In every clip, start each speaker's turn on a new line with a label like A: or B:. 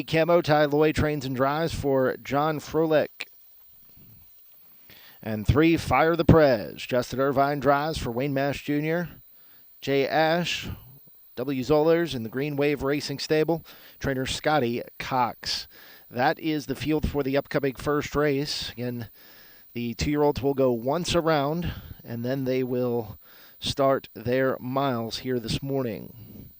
A: Camo Ty Loy trains and drives for John Froelich. And 3, Fire the Prez. Justin Irvine drives for Wayne Mash Jr. Jay Ash, W. Zollers in the Green Wave Racing Stable. Trainer Scotty Cox. That is the field for the upcoming first race. Again, the 2-year-olds will go once around, and then they will start their miles here this morning.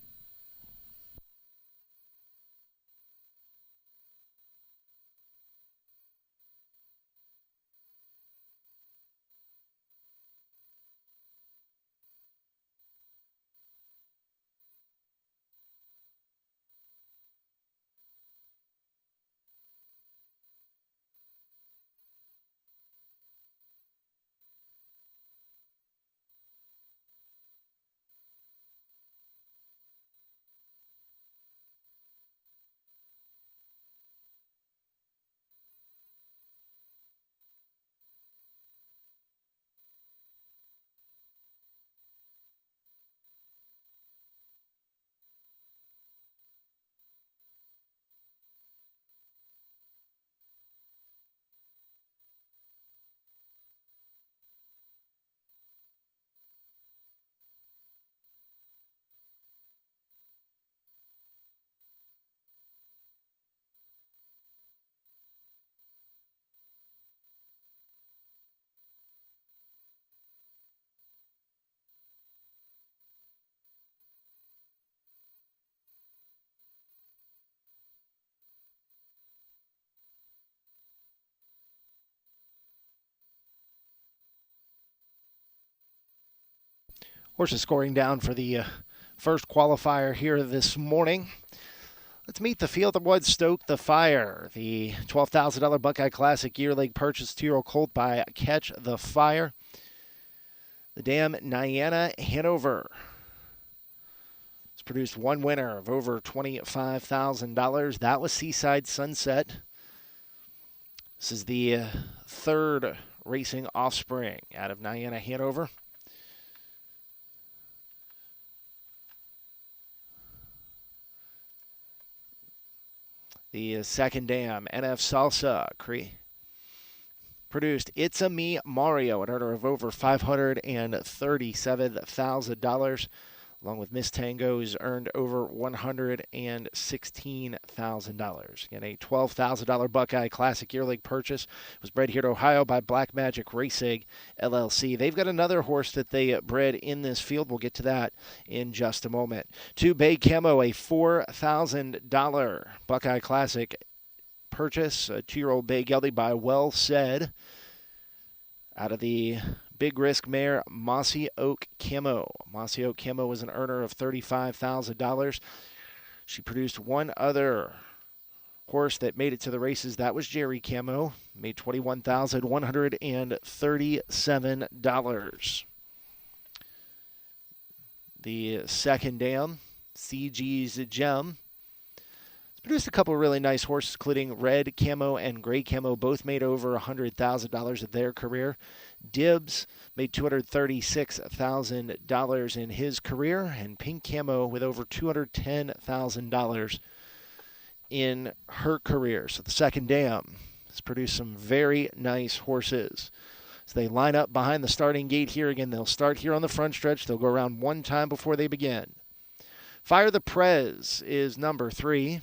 A: Horses scoring down for the first qualifier here this morning. Let's meet the field that would stoke the fire. The $12,000 Buckeye Classic yearling purchase 2-year-old colt by Catch the Fire. The dam Niana Hanover has produced one winner of over $25,000. That was Seaside Sunset. This is the third racing offspring out of Niana Hanover. The second dam, NF Salsa, produced It's a Me Mario, an earner of over $537,000, along with Miss Tango's earned over $116,000. Again, a $12,000 Buckeye Classic yearling purchase. Was bred here to Ohio by Black Magic Racing LLC. They've got another horse that they bred in this field. We'll get to that in just a moment. 2, Bay Camo, a $4,000 Buckeye Classic purchase. A 2-year-old bay gelding by Well Said out of the Big Risk mare Mossy Oak Camo. Mossy Oak Camo was an earner of $35,000. She produced one other horse that made it to the races. That was Jerry Camo. Made $21,137. The second dam, CG's Gem, produced a couple of really nice horses, including Red Camo and Gray Camo. Both made over $100,000 of their career. Dibbs made $236,000 in his career, and Pink Camo with over $210,000 in her career. So the second dam has produced some very nice horses. So they line up behind the starting gate here. Again, they'll start here on the front stretch. They'll go around one time before they begin. Fire the Prez is number 3.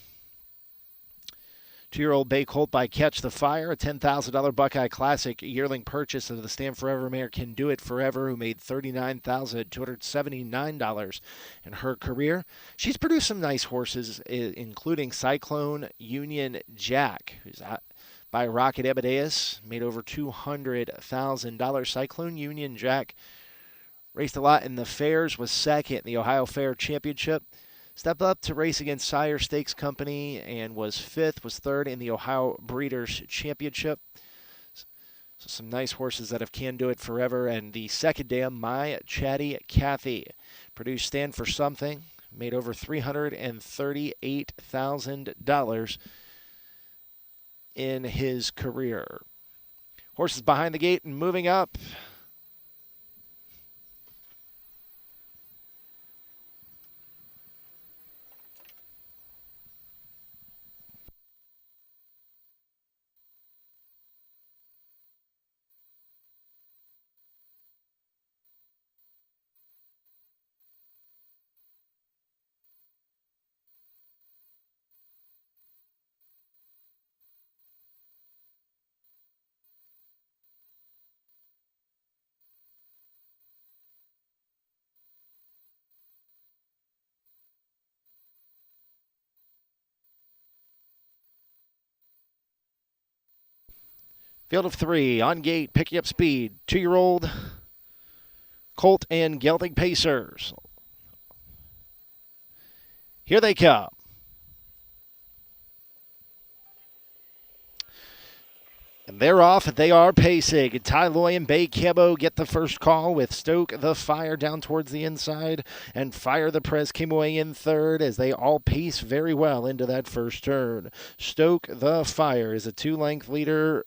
A: 2-year-old bay colt by Catch the Fire, a $10,000 Buckeye Classic yearling purchase of the Stand Forever mare Can Do It Forever, who made $39,279 in her career. She's produced some nice horses, including Cyclone Union Jack, who's by Rocket Ebedeus, made over $200,000. Cyclone Union Jack raced a lot in the fairs, was second in the Ohio Fair Championship. Stepped up to race against Sire Stakes Company and was third in the Ohio Breeders' Championship. So some nice horses that have Can Do It Forever. And the second dam, My Chatty Cathy, produced Stand for Something, made over $338,000 in his career. Horses behind the gate and moving up. Field of 3 on gate, picking up speed. 2-year-old Colt and Gelding Pacers. Here they come. And they're off. They are pacing. Ty Loy and Bay Camo get the first call with Stoke the Fire down towards the inside and Fire the Prez came away in third as they all pace very well into that first turn. Stoke the Fire is a 2-length leader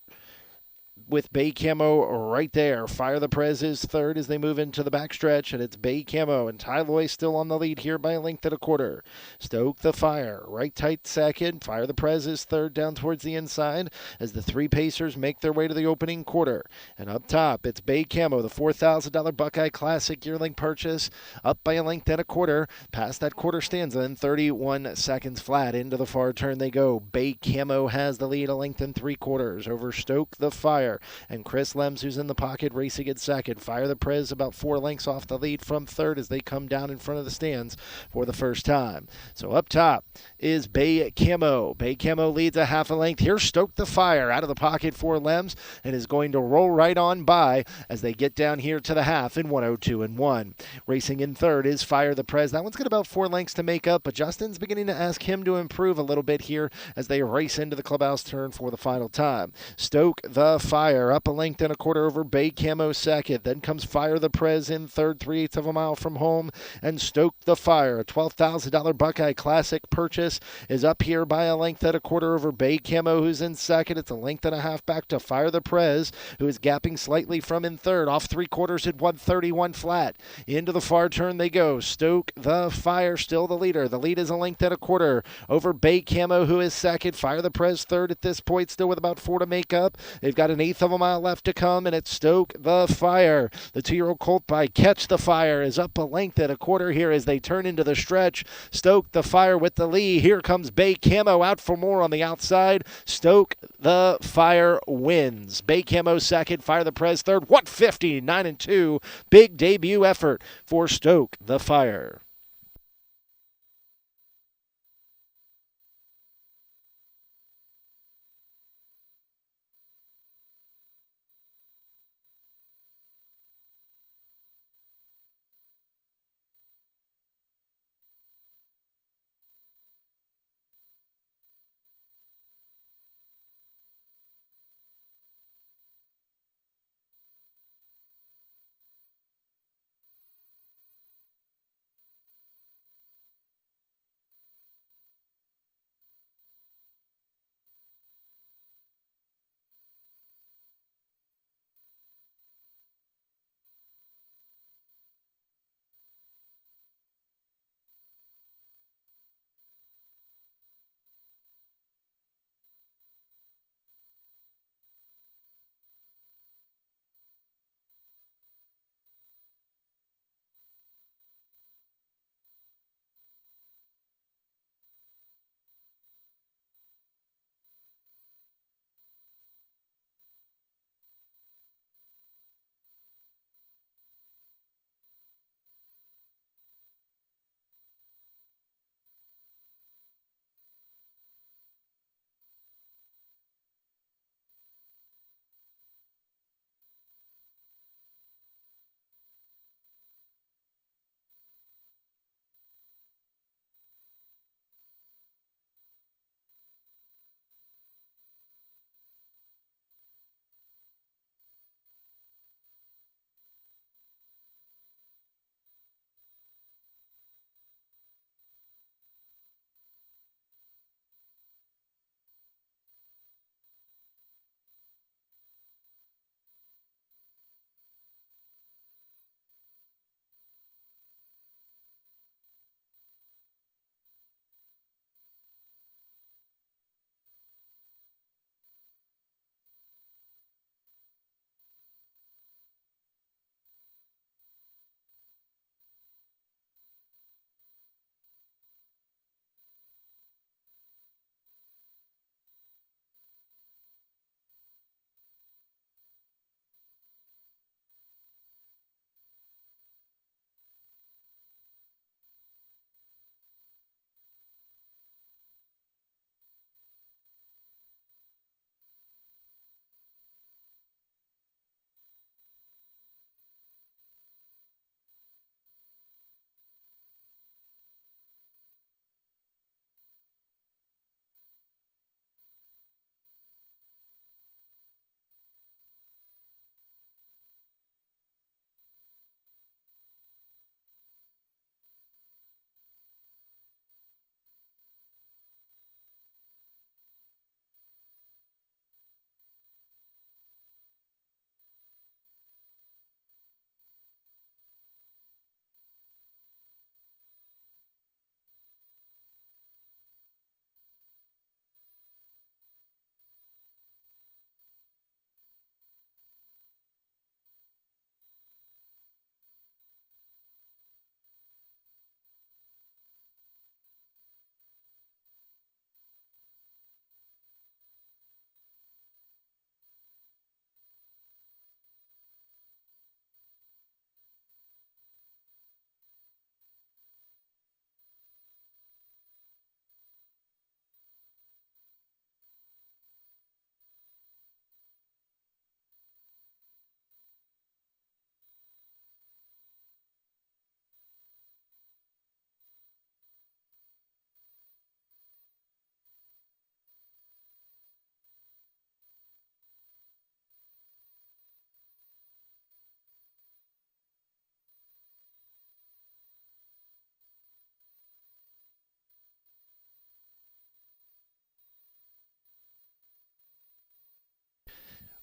A: with Bay Camo right there. Fire the Prez is third as they move into the backstretch, and it's Bay Camo and Ty Loy still on the lead here by a length and a quarter. Stoke the Fire right tight second. Fire the Prez is third down towards the inside as the 3 Pacers make their way to the opening quarter. And up top, it's Bay Camo, the $4,000 Buckeye Classic yearling purchase, up by a length and a quarter. Past that quarter stanza in 31 seconds flat. Into the far turn they go. Bay Camo has the lead a length and 3/4 over Stoke the Fire. And Chris Lems, who's in the pocket, racing at second. Fire the Prez about 4 lengths off the lead from third as they come down in front of the stands for the first time. So up top is Bay Camo. Bay Camo leads a half a length. Here's Stoke the Fire out of the pocket for Lems and is going to roll right on by as they get down here to the half in 102-1. Racing in third is Fire the Prez. That one's got about 4 lengths to make up, but Justin's beginning to ask him to improve a little bit here as they race into the clubhouse turn for the final time. Stoke the Fire up a length and a quarter over Bay Camo second. Then comes Fire the Prez in third, 3/8 of a mile from home. And Stoke the Fire, a $12,000 Buckeye Classic purchase, is up here by a length and a quarter over Bay Camo, who's in second. It's a length and a half back to Fire the Prez, who is gapping slightly from in third. Off 3/4 at 131 flat. Into the far turn they go. Stoke the Fire still the leader. The lead is a length and a quarter over Bay Camo, who is second. Fire the Prez third at this point, still with about 4 to make up. They've got an 1/8 of a mile left to come, and it's Stoke the Fire. The 2-year-old Colt by Catch the Fire is up a length and a quarter here as they turn into the stretch. Stoke the Fire with the lead. Here comes Bay Camo out for more on the outside. Stoke the Fire wins. Bay Camo second, Fire the Prez third. 159-2. Big debut effort for Stoke the Fire.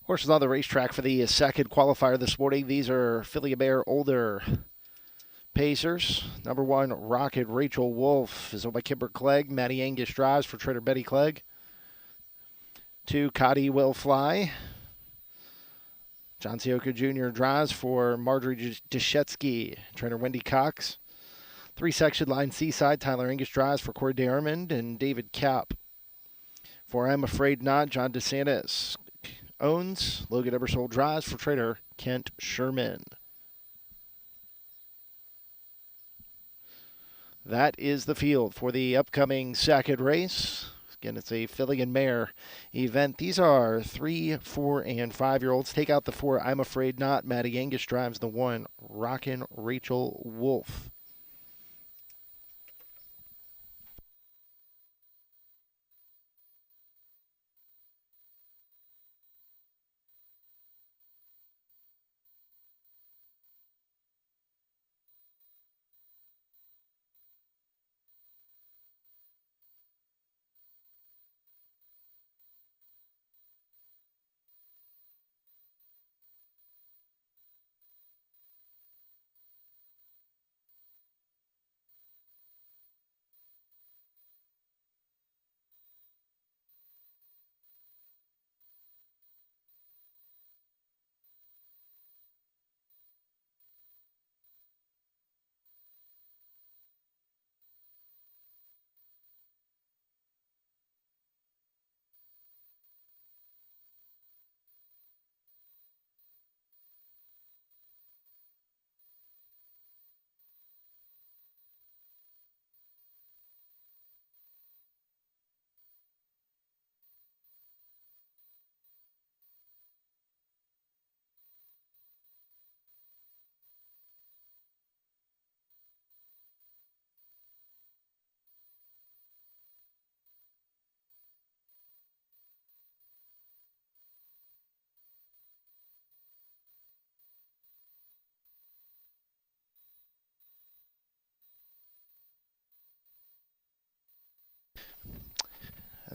A: Horses on the racetrack for the second qualifier this morning. These are filly mare older pacers. Number 1, Rocket Rachel Wolf is owned by Kimber Clegg. Maddie Angus drives for trainer Betty Clegg. 2, Cotty Will Fly. John Sioka Jr. drives for Marjorie Deshetsky, trainer Wendy Cox. 3, Section Line Seaside, Tyler Angus drives for Corey Dermond and David Cap. 4, I'm Afraid Not, John DeSantis owns. Logan Ebersole drives for trainer Kent Sherman. That is the field for the upcoming second race. Again, it's a filly and mare event. These are 3, 4, and 5-year-olds. Take out the 4, I'm Afraid Not. Maddie Angus drives the 1, Rockin' Rachel Wolf.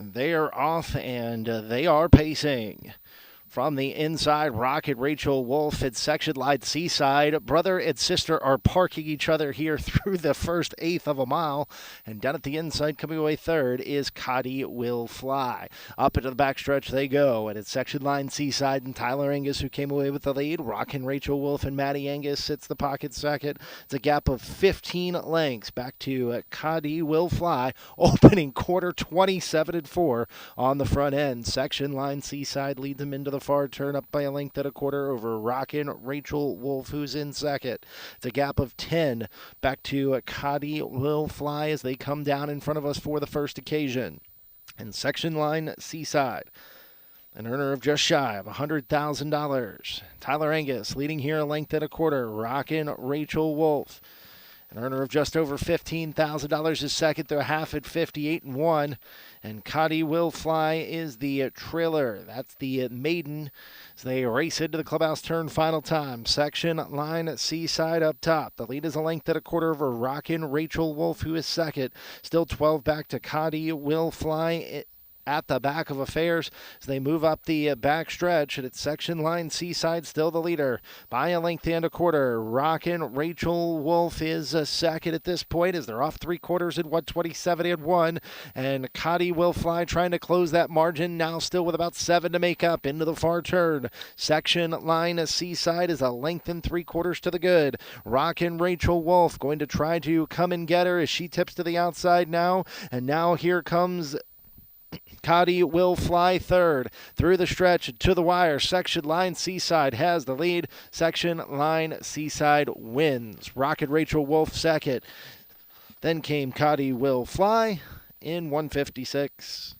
A: They are off and they are pacing. From the inside, Rocket Rachel Wolf at Section Line Seaside. Brother and sister are parking each other here through the first eighth of a mile. And down at the inside, coming away third, is Cotty Will Fly. Up into the backstretch they go. And it's Section Line Seaside and Tyler Angus who came away with the lead. Rockin' Rachel Wolf and Maddie Angus sits the pocket second. It's a gap of 15 lengths back to Cotty Will Fly. Opening quarter 27-4 on the front end. Section Line Seaside leads them into the far turn, up by a length and a quarter over Rockin' Rachel Wolf, who's in second. It's a gap of 10 back to Cotty Will Fly as they come down in front of us for the first occasion. And Section Line Seaside, an earner of just shy of $100,000. Tyler Angus leading here a length and a quarter. Rockin' Rachel Wolf, an earner of just over $15,000, is second through a half at 58-1. And Cotty Will Fly is the trailer. That's the maiden as they race into the clubhouse turn final time. Section Line Seaside up top. The lead is a length and a quarter over Rockin' Rachel Wolf, who is second. Still 12 back to Cotty Will Fly at the back of affairs as they move up the back stretch. And it's Section Line Seaside still the leader by a length and a quarter. Rockin' Rachel Wolf is second at this point as they're off 3/4 at 127-1. And Cotty Will Fly trying to close that margin now, still with about 7 to make up into the far turn. Section Line Seaside is a length and 3/4 to the good. Rockin' Rachel Wolf going to try to come and get her as she tips to the outside now. And now here comes Cotty Will Fly third through the stretch to the wire. Section Line Seaside has the lead. Section Line Seaside wins. Rocket Rachel Wolf second. Then came Cotty Will Fly in 156.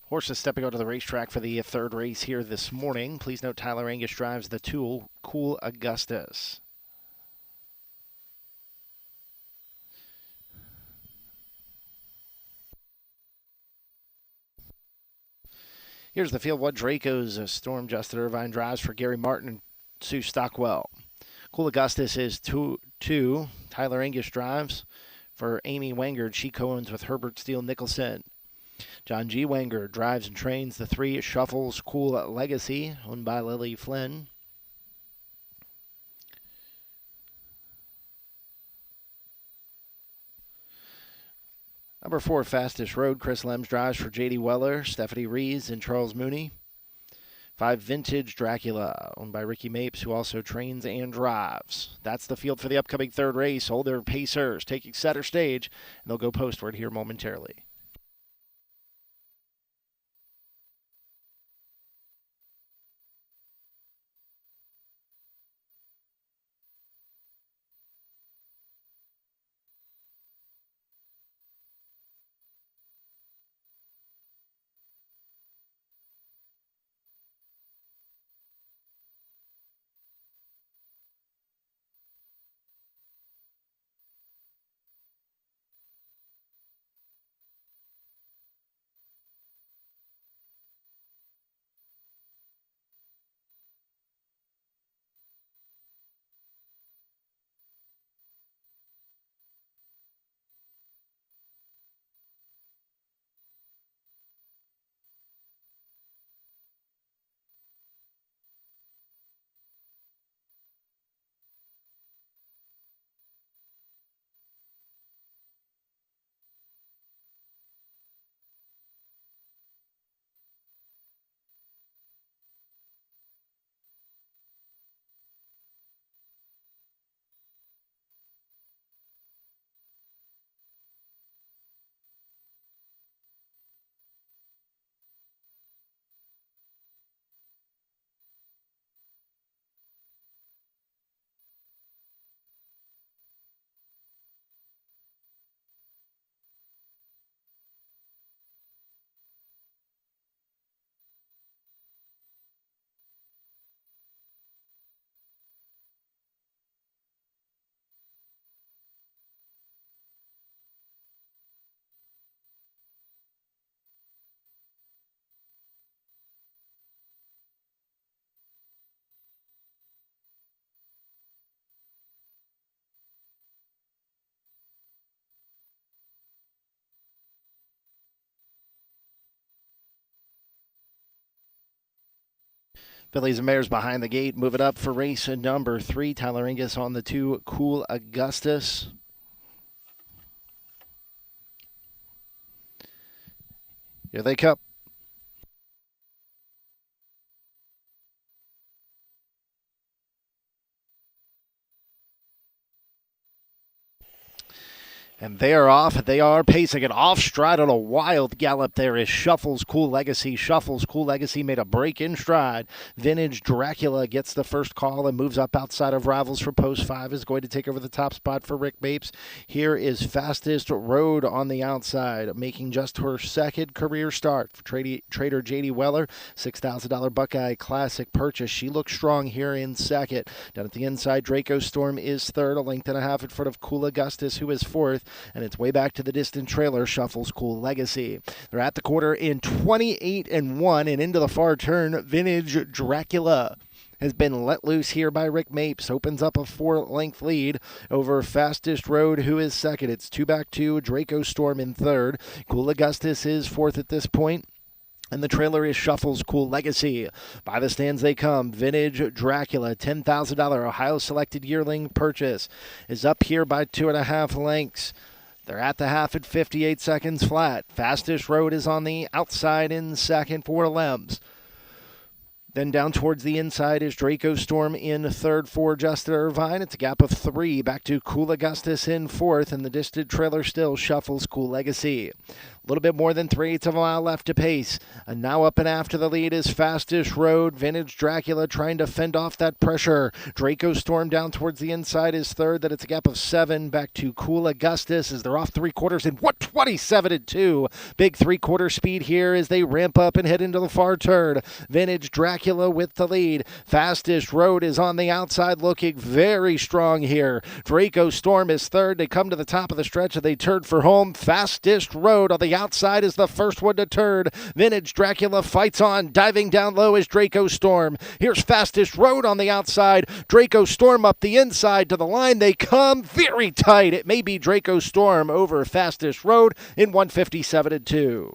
A: Horses stepping onto the racetrack for the third race here this morning. Please note Tyler Angus drives the Tool Cool Augustus. Here's the field. What Draco's Storm Justin Irvine drives for Gary Martin and Sue Stockwell. Cool Augustus is 2. Tyler Angus drives for Amy Wangard. She co-owns with Herbert Steele Nicholson. John G. Wenger drives and trains the 3 Shuffles Cool Legacy, owned by Lily Flynn. Number 4, Fastest Road. Chris Lems drives for J.D. Weller, Stephanie Rees, and Charles Mooney. 5, Vintage Dracula, owned by Ricky Mapes, who also trains and drives. That's the field for the upcoming third race. Hold their pacers taking center stage, and they'll go postward here momentarily. Fillies and Mares behind the gate. Move it up for race number 3. Tyler Angus on the 2 Cool Augustus. Here they come. And they are off. They are pacing it off stride on a wild gallop. There is Shuffles Cool Legacy. Shuffles Cool Legacy made a break in stride. Vintage Dracula gets the first call and moves up outside of rivals for post 5. Is going to take over the top spot for Rick Mapes. Here is Fastest Road on the outside, making just her second career start for trader J.D. Weller. $6,000 Buckeye Classic purchase. She looks strong here in second. Down at the inside, Draco Storm is third, a length and a half in front of Cool Augustus, who is fourth. And it's way back to the distant trailer, Shuffles Cool Legacy. They're at the quarter in 28-1, and into the far turn, Vintage Dracula has been let loose here by Rick Mapes. Opens up a 4-length lead over Fastest Road, who is second. It's 2-2, Draco Storm in third. Cool Augustus is fourth at this point. And the trailer is Shuffles Cool Legacy. By the stands they come. Vintage Dracula, $10,000 Ohio Selected Yearling purchase, is up here by 2.5 lengths. They're at the half at 58 seconds flat. Fastest Road is on the outside in second for Lems. Then down towards the inside is Draco Storm in third for Justin Irvine. It's a gap of 3. Back to Cool Augustus in fourth, and the distant trailer still Shuffles Cool Legacy. A little bit more than 3/8 of a mile left to pace. And now up and after the lead is Fastest Road. Vintage Dracula trying to fend off that pressure. Draco Storm down towards the inside is third. That it's a gap of 7. Back to Cool Augustus as they're off 3/4 in 1:27.2. Big 3/4 speed here as they ramp up and head into the far turn. Vintage Dracula with the lead. Fastest Road is on the outside looking very strong here. Draco Storm is third. They come to the top of the stretch and they turn for home. Fastest Road on the outside is the first one to turn. Vintage Dracula fights on. Diving down low is Draco Storm. Here's Fastest Road on the outside. Draco Storm up the inside to the line. They come very tight. It may be Draco Storm over Fastest Road in 1:57.2.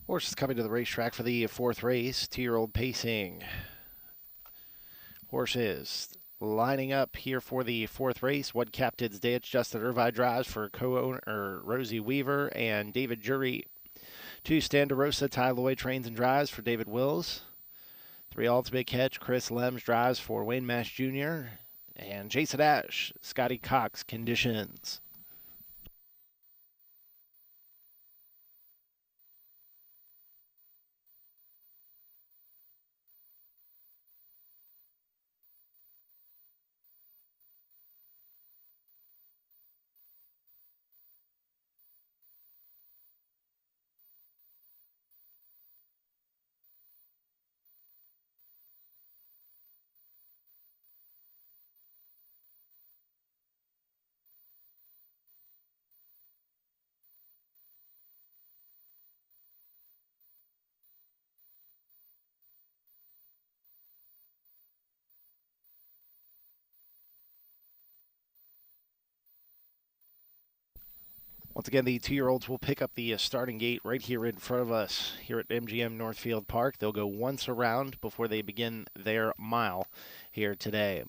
A: Horse is coming to the racetrack for the fourth race. 2-year-old pacing. Horses lining up here for the fourth race. One Captain's Day. It's Justin Irvine drives for co-owner Rosie Weaver and David Jury. 2 Standarosa Ty Lloyd trains and drives for David Wills. 3 Ultimate Catch. Chris Lems drives for Wayne Mash Jr. And Jason Ash, Scotty Cox conditions. Once again, the 2-year-olds will pick up the starting gate right here in front of us here at MGM Northfield Park. They'll go once around before they begin their mile here today.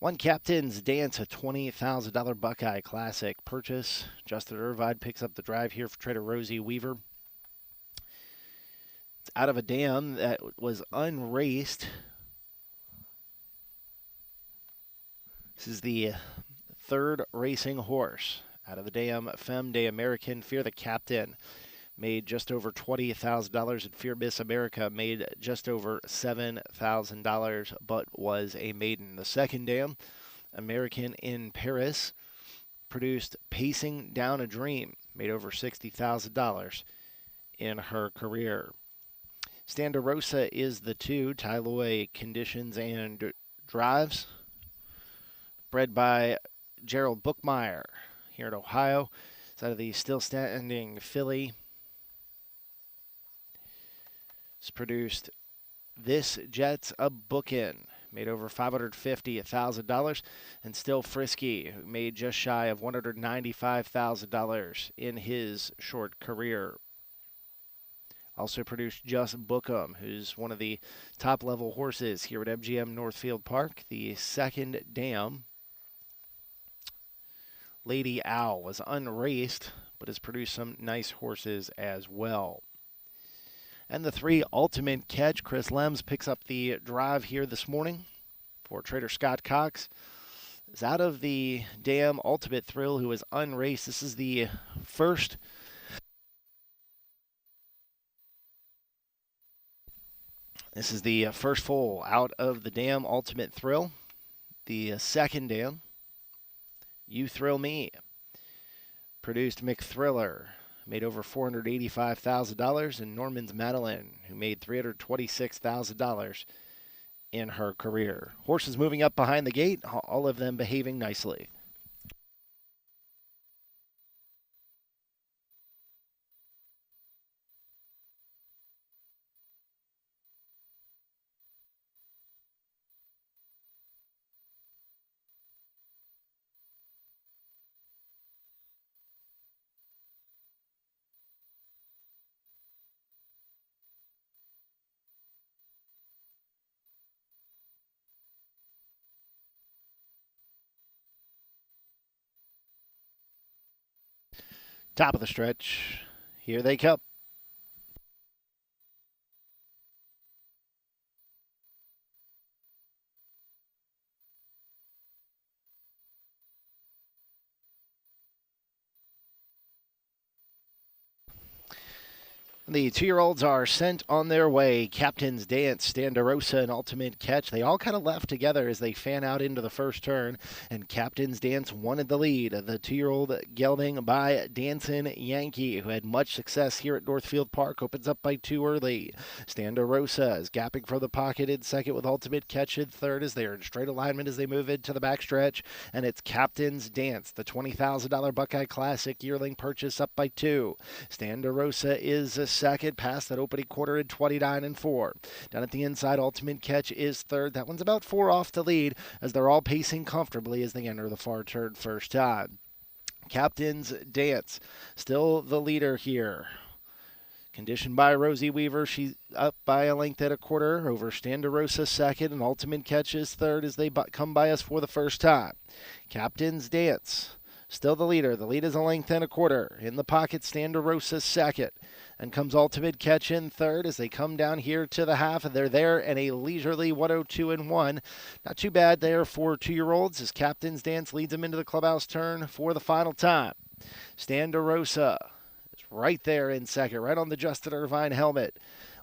A: One Captain's Dance, a $20,000 Buckeye Classic purchase. Justin Irvine picks up the drive here for trader Rosie Weaver. It's out of a dam that was unraced. This is the third racing horse out of the dam. Femme de American, Fear the Captain, made just over $20,000, and Fear Miss America made just over $7,000, but was a maiden. The second dam, American in Paris, produced Pacing Down a Dream, made over $60,000 in her career. Standarosa is the 2, Tyloi Conditions and Drives, bred by Gerald Bookmeyer here in Ohio. It's out of the still standing filly. It's produced This Jet's a Bookin', made over $550,000, and Still Frisky, who made just shy of $195,000 in his short career. Also produced Just Bookham, who's one of the top-level horses here at MGM Northfield Park. The second dam, Lady Owl, was unraced, but has produced some nice horses as well. And the 3 Ultimate Catch, Chris Lems picks up the drive here this morning for trader Scott Cox. Is out of the dam Ultimate Thrill, who is unraced. This is the first foal out of the dam Ultimate Thrill. The second dam, You Thrill Me, produced McThriller, made over $485,000, and Norman's Madeline, who made $326,000 in her career. Horses moving up behind the gate, all of them behaving nicely. Top of the stretch. Here they come. The 2-year-olds are sent on their way. Captain's Dance, Standarosa, and Ultimate Catch. They all kind of left together as they fan out into the first turn, and Captain's Dance wanted the lead. The 2-year-old gelding by Dancin' Yankee, who had much success here at Northfield Park, opens up by 2 early. Standarosa is gapping from the pocket in second, with Ultimate Catch in third as they are in straight alignment as they move into the backstretch. And it's Captain's Dance, the $20,000 Buckeye Classic yearling purchase, up by 2. Standarosa is second, past that opening quarter in 29-4. Down at the inside, Ultimate Catch is third. That one's about 4 off the lead as they're all pacing comfortably as they enter the far turn first time. Captain's Dance, still the leader here. Conditioned by Rosie Weaver, she's up by a length at a quarter over Standarosa second, and Ultimate Catch is third as they come by us for the first time. Captain's Dance, still the leader. The lead is a length and a quarter. In the pocket, Standarosa second. And comes Ultimate Catch in third as they come down here to the half, and they're there in a leisurely 102-1. Not too bad there for 2-year-olds as Captain's Dance leads them into the clubhouse turn for the final time. Standarosa is right there in second, right on the Justin Irvine helmet.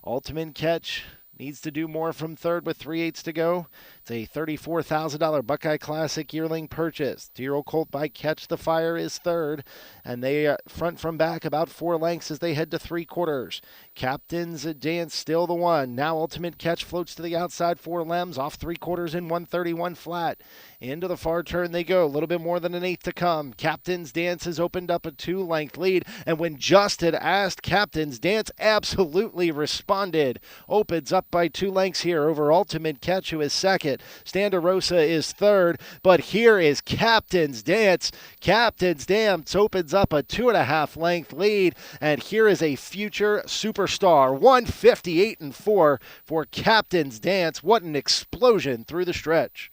A: Ultimate Catch needs to do more from third with 3/8 to go. It's a $34,000 Buckeye Classic yearling purchase. 2-year-old colt by Catch the Fire is third, and they front from back about 4 lengths as they head to 3/4. Captain's Dance still the one. Now Ultimate Catch floats to the outside 4 Lems, off 3/4 in 131 flat. Into the far turn they go. A little bit more than an eighth to come. Captain's Dance has opened up a 2-length lead, and when just had asked, Captain's Dance absolutely responded. Opens up by 2 lengths here over Ultimate Catch, who is second. Standarosa is third, but here is Captain's Dance. Captain's Dance opens up a 2.5 length lead, and here is a future superstar. 158-4 for Captain's Dance. What an explosion through the stretch.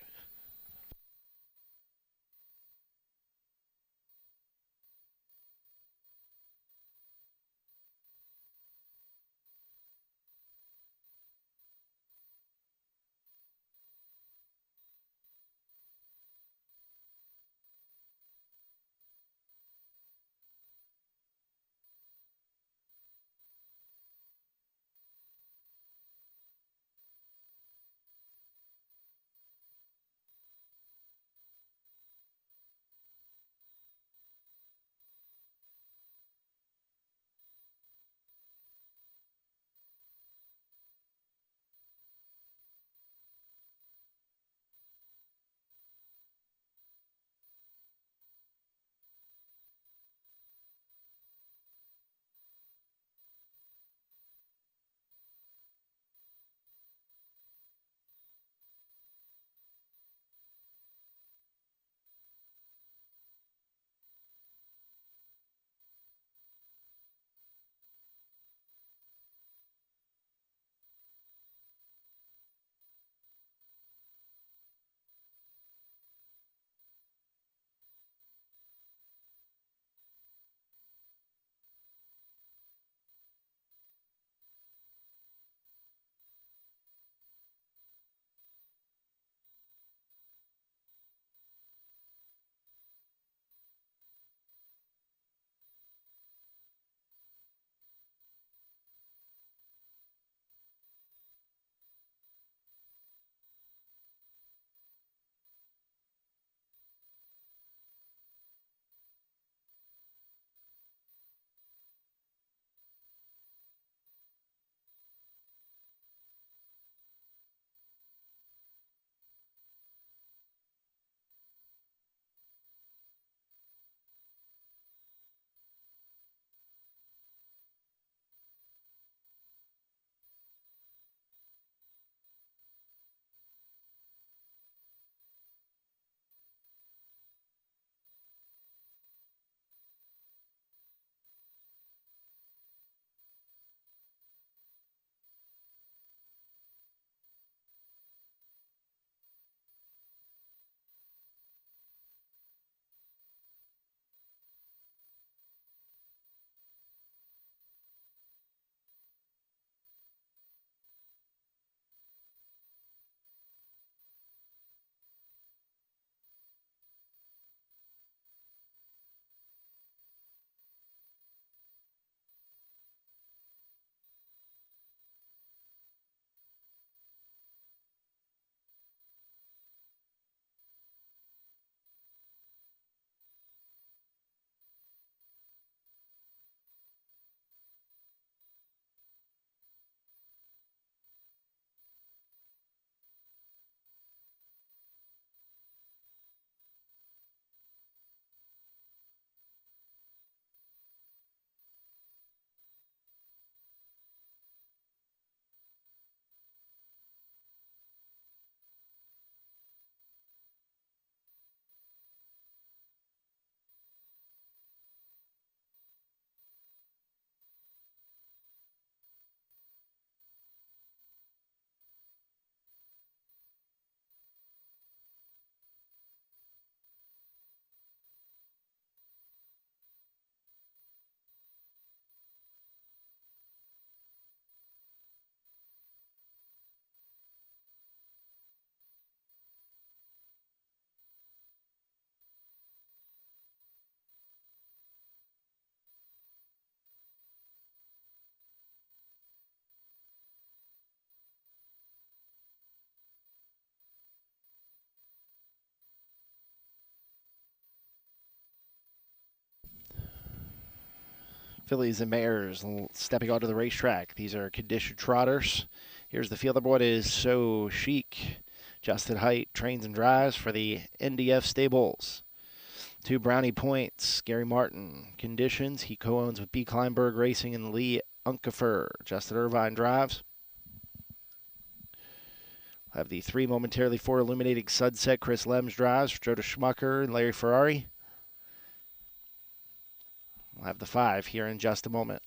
A: Fillies and mares stepping onto the racetrack. These are conditioned trotters. Here's the field. The board is So Chic. Justin Height trains and drives for the NDF Stables. 2 Brownie Points. Gary Martin. Conditions. He co-owns with B. Kleinberg Racing and Lee Unkefer. Justin Irvine drives. Have the 3 momentarily 4 Illuminating Sunset. Chris Lems drives. Joda Schmucker and Larry Ferrari. We'll have the 5 here in just a moment.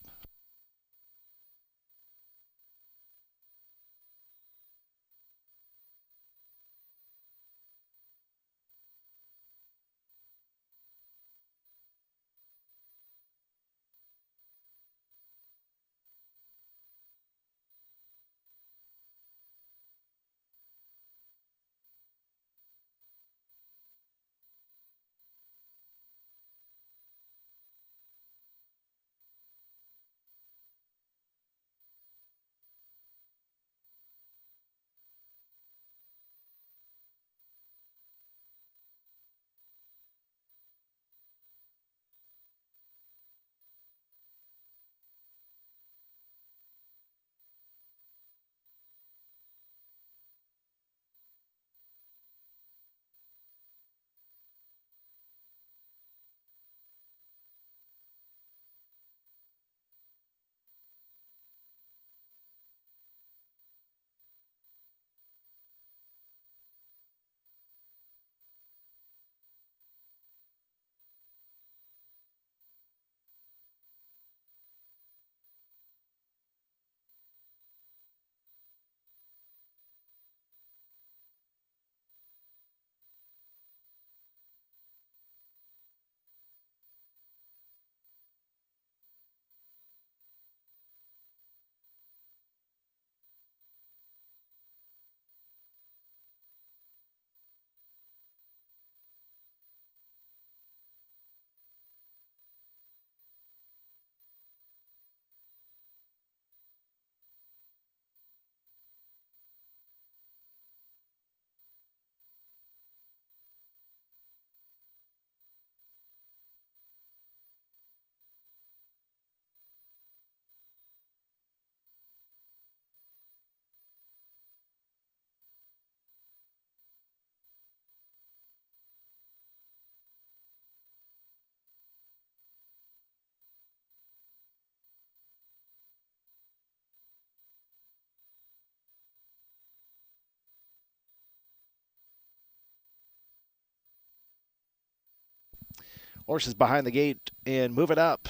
A: Horses behind the gate and moving up.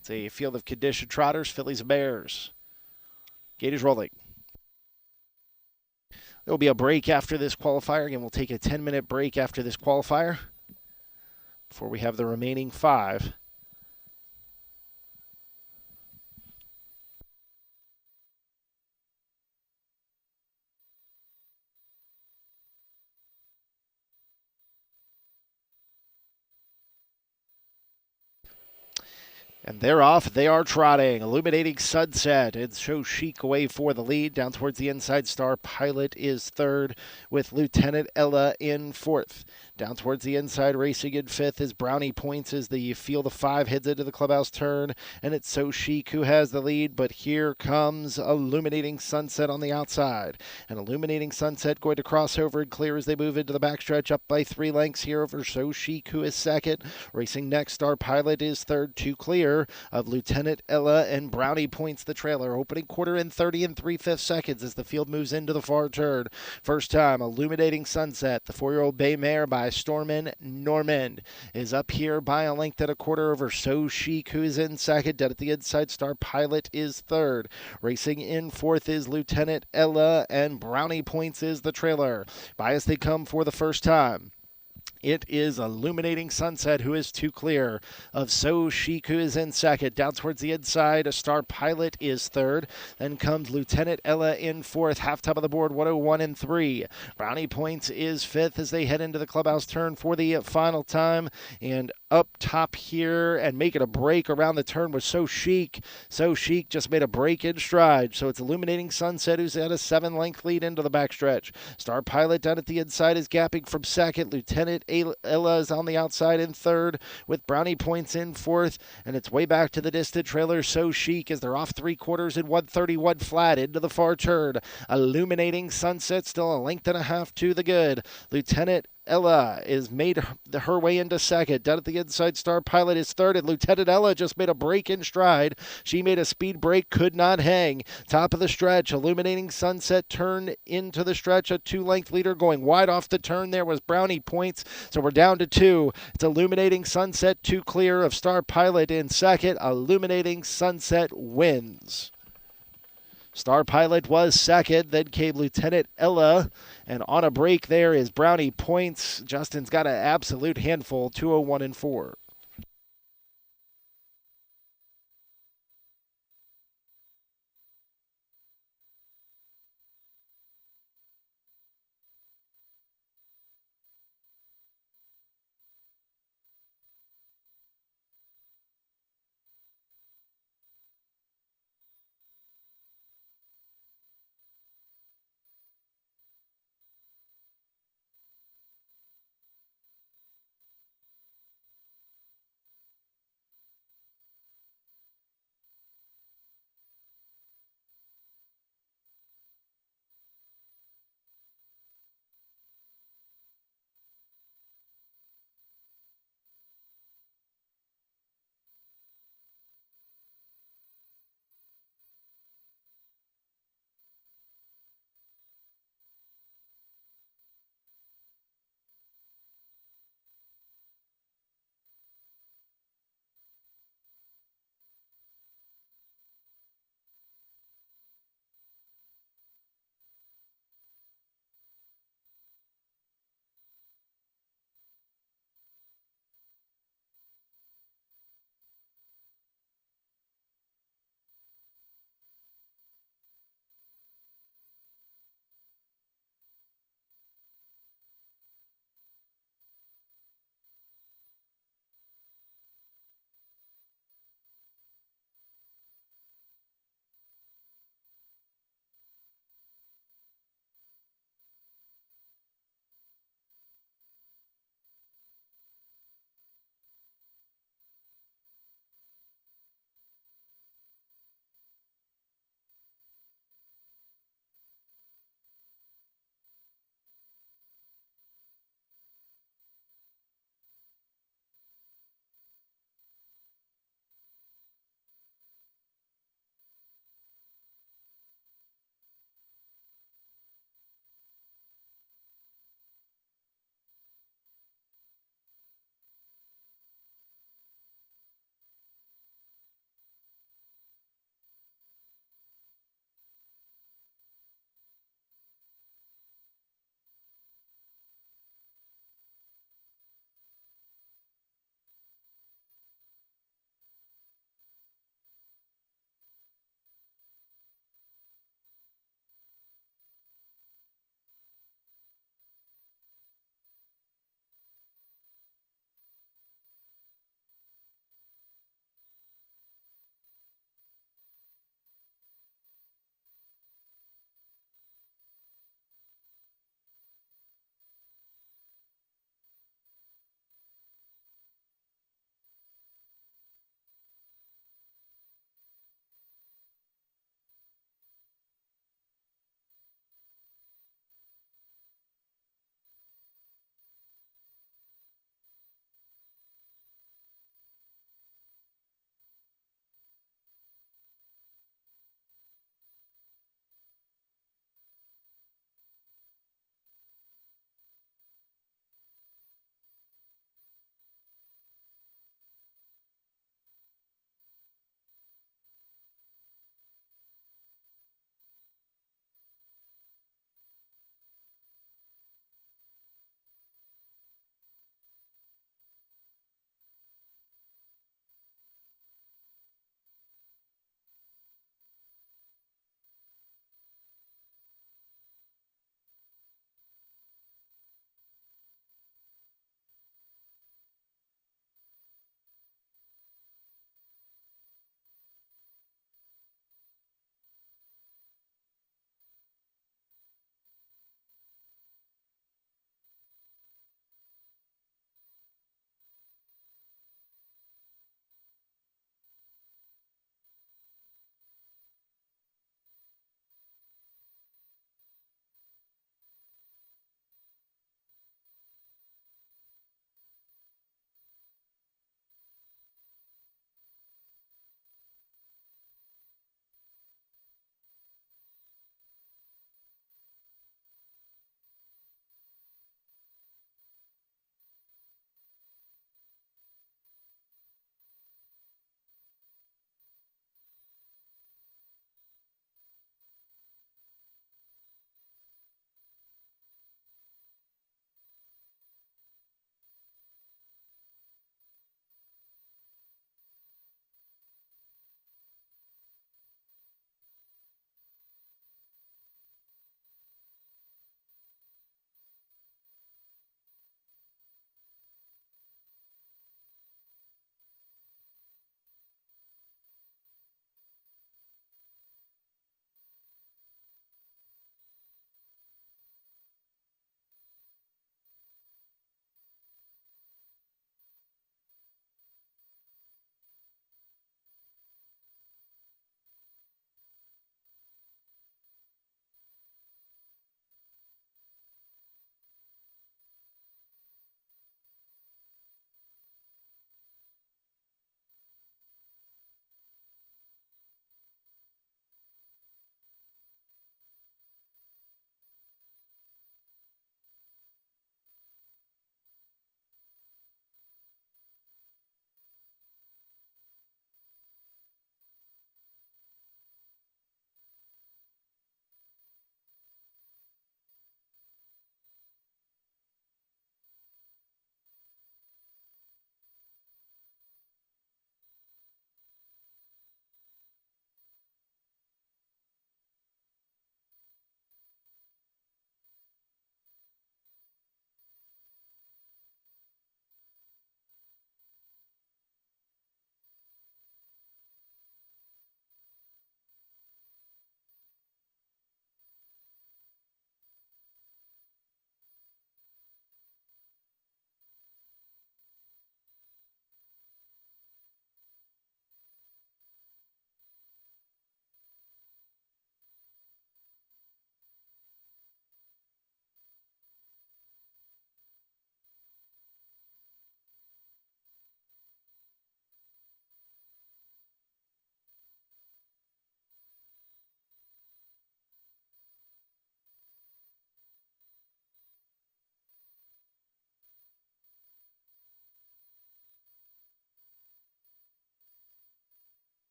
A: It's a field of conditioned trotters, fillies and mares. Gate is rolling. There will be a break after this qualifier. Again, we'll take a 10-minute break after this qualifier before we have the remaining 5. And they're off. They are trotting. Illuminating Sunset and So Chic away for the lead. Down towards the inside, Star Pilot is third with Lieutenant Ella in fourth. Down towards the inside, racing in fifth is Brownie Points as the field of 5 heads into the clubhouse turn. And it's So Chic who has the lead. But here comes Illuminating Sunset on the outside. And Illuminating Sunset going to cross over and clear as they move into the backstretch, up by 3 lengths here over So Chic, who is second. Racing next, Star Pilot is third, 2 clear of Lieutenant Ella and Brownie Points the trailer. Opening quarter in 30 3/5 seconds as the field moves into the far turn. First time, Illuminating Sunset, the 4-year-old bay mare by Stormin Normand, is up here by a length and a quarter over So Chic, who is in second. Dead at the inside, Star Pilot is third. Racing in fourth is Lieutenant Ella, and Brownie Points is the trailer. By as they come for the first time, it is Illuminating Sunset who is 2 clear of So Chic, who is in second. Down towards the inside, a Star Pilot is third. Then comes Lieutenant Ella in fourth. Half top of the board, 101 3. Brownie Points is fifth as they head into the clubhouse turn for the final time. And up top here and making a break around the turn was So Chic. So Chic just made a break in stride. So it's Illuminating Sunset, who's at a 7-length lead into the backstretch. Star Pilot down at the inside is gapping from second. Lieutenant Ella is on the outside in third, with Brownie Points in fourth. And it's way back to the distant trailer. So Chic as they're off 3/4 in 131 flat into the far turn. Illuminating Sunset still a length and a half to the good. Lieutenant Ella is made her way into second. Down at the inside, Star Pilot is third, and Lieutenant Ella just made a break in stride. She made a speed break, could not hang. Top of the stretch, Illuminating Sunset turned into the stretch. A 2-length leader going wide off the turn. There was Brownie Points, so we're down to 2. It's Illuminating Sunset, 2 clear of Star Pilot in second. Illuminating Sunset wins. Star Pilot was second, then came Lieutenant Ella, and on a break there is Brownie Points. Justin's got an absolute handful, 201 and 4.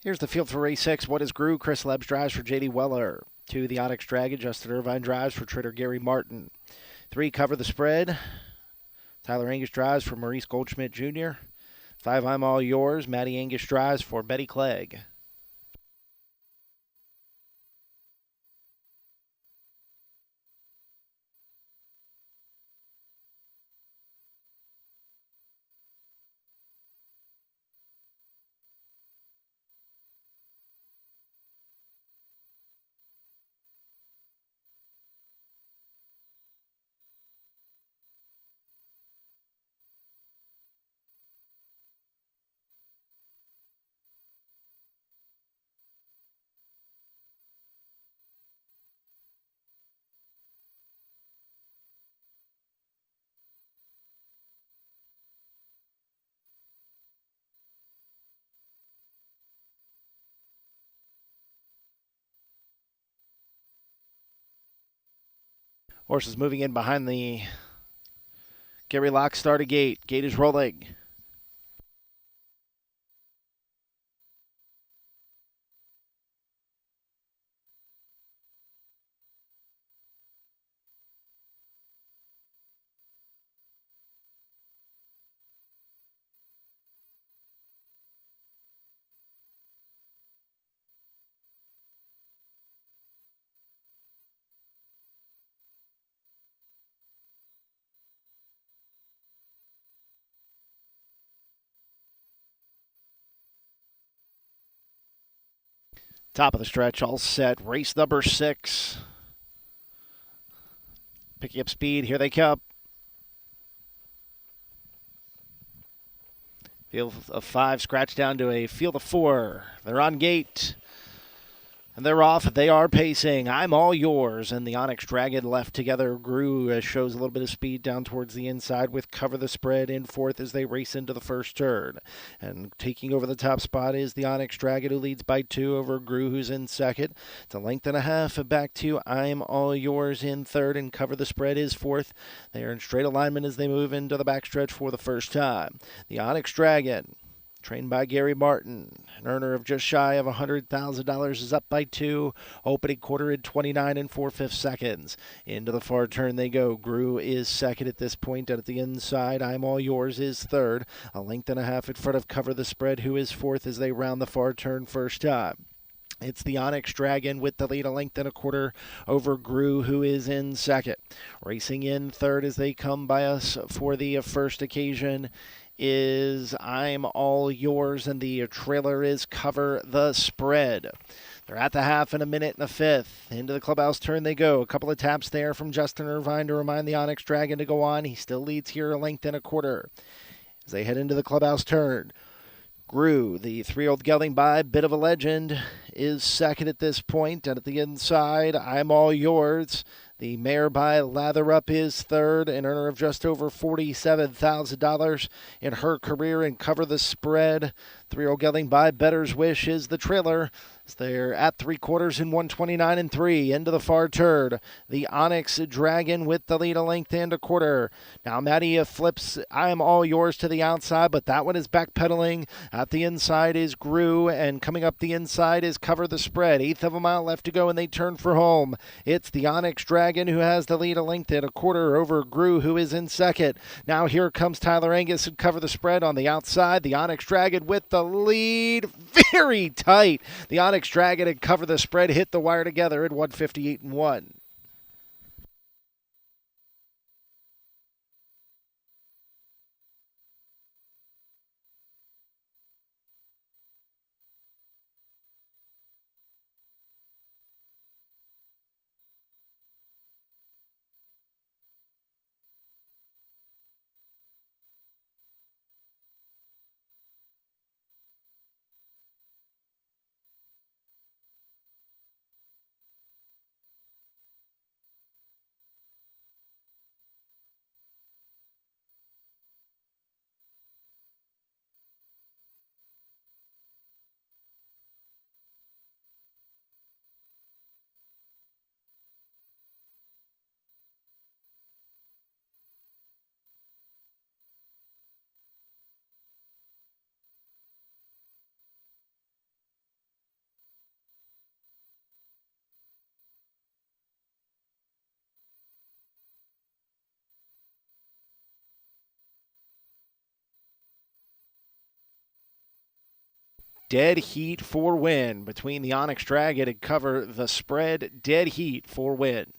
A: Here's the field for race 6. What is Grew? Chris Lebs drives for J.D. Weller. 2, the Onyx Dragon. Justin Irvine drives for Trader Gary Martin. 3, Cover the Spread. Tyler Angus drives for Maurice Goldschmidt Jr. 5, I'm All Yours. Maddie Angus drives for Betty Clegg. Horses moving in behind the Gary Lock starter gate. Gate is rolling. Top of the stretch, all set. Race number 6. Picking up speed. Here they come. Field of 5 scratched down to a field of 4. They're on gate. And they're off. They are pacing. I'm All Yours. And the Onyx Dragon left together. Grew shows a little bit of speed down towards the inside with Cover the Spread in 4th as they race into the first turn. And taking over the top spot is the Onyx Dragon, who leads by 2 over Grew, who's in 2nd. It's a length and a half back to I'm All Yours in 3rd, and Cover the Spread is 4th. They are in straight alignment as they move into the backstretch for the first time. The Onyx Dragon, trained by Gary Martin, an earner of just shy of $100,000, is up by 2. Opening quarter in 29 and 4/5 seconds. Into the far turn they go. Grew is 2nd at this point, and at the inside, I'm All Yours is 3rd. A length and a half in front of Cover the Spread, who is 4th as they round the far turn first time. It's the Onyx Dragon with the lead, a length and a quarter over Grew, who is in 2nd. Racing in 3rd as they come by us for the first occasion is I'm All Yours, and the trailer is Cover the Spread. They're at the half in a minute and a fifth. Into the clubhouse turn they go. A couple of taps there from Justin Irvine to remind the Onyx Dragon to go on. He still leads here a length and a quarter as they head into the clubhouse turn. Grew, the 3-year-old gelding by Bit of a Legend, is 2nd at this point. And at the inside, I'm All Yours. The mare by Lather Up is 3rd, an earner of just over $47,000 in her career, and Cover the Spread. 3-year-old gelding by Better's Wish is the trailer. They're at 3/4 in 129 and 3. Into the far turn, the Onyx Dragon with the lead, a length and a quarter. Now Maddie flips I'm All Yours to the outside, but that one is backpedaling. At the inside is Grew, and coming up the inside is Cover the Spread. 1/8 of a mile left to go, and they turn for home. It's the Onyx Dragon who has the lead, a length and a quarter over Grew, who is in 2nd. Now here comes Tyler Angus and Cover the Spread on the outside. The Onyx Dragon with the lead, very tight. The Onyx Dragon and Cover the Spread hit the wire together at 158 and 1. Dead heat for win between the Onyx Dragon and cover the spread. Dead heat for win.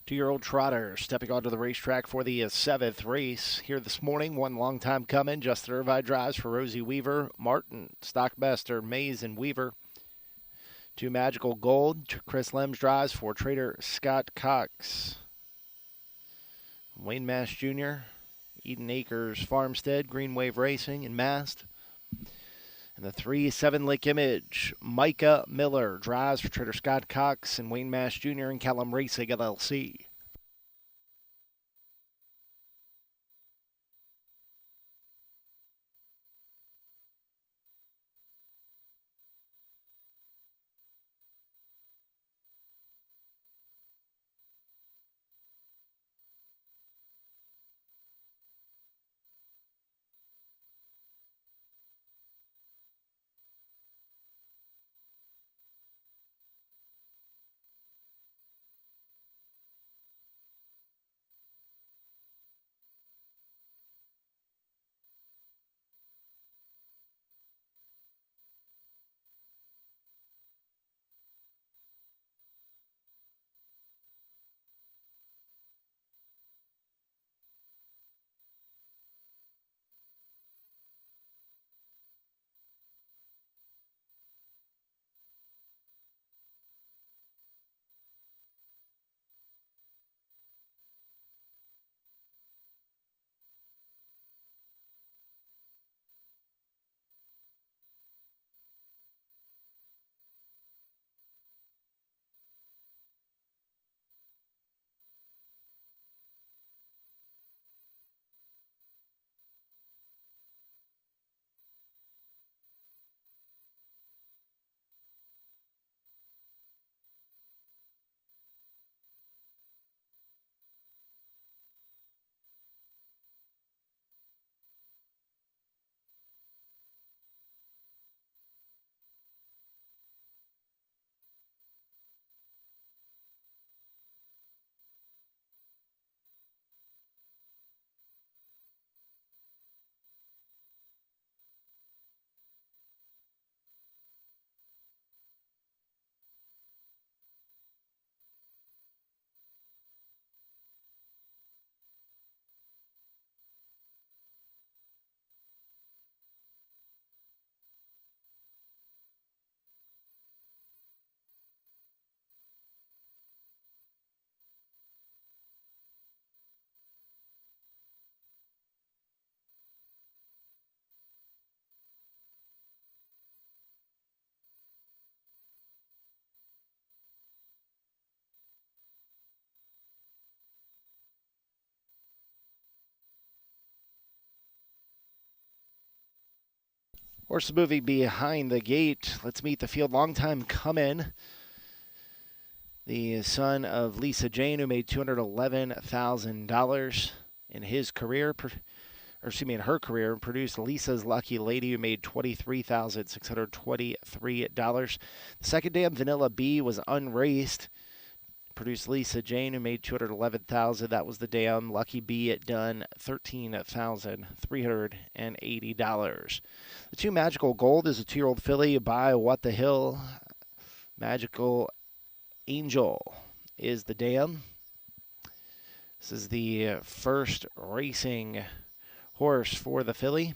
A: Two-year-old trotter stepping onto the racetrack for the seventh race here this morning. One long time coming. Justin Irvine drives for Rosie Weaver, Martin, Stockmaster, Mays, and Weaver. Two Magical Gold. Chris Lems drives for Trader Scott Cox. Wayne Mast Jr., Eden Acres Farmstead, Green Wave Racing, and Mast. And the 3-7 Lake Image, Micah Miller drives for Trader Scott Cox and Wayne Mast Jr. and Callum Racing LLC. Horse moving behind the gate. Let's meet the field. Long time coming. The son of Lisa Jane, who made $211,000 in his career, in her career, produced Lisa's Lucky Lady, who made $23,623. The second dam, Vanilla Bee, was unraced. Produced Lisa Jane, who made $211,000. That was the dam. Lucky Bee at done $13,380. The two Magical Gold is a 2-year-old filly by What the Hill. Magical Angel is the dam. This is the first racing horse for the filly.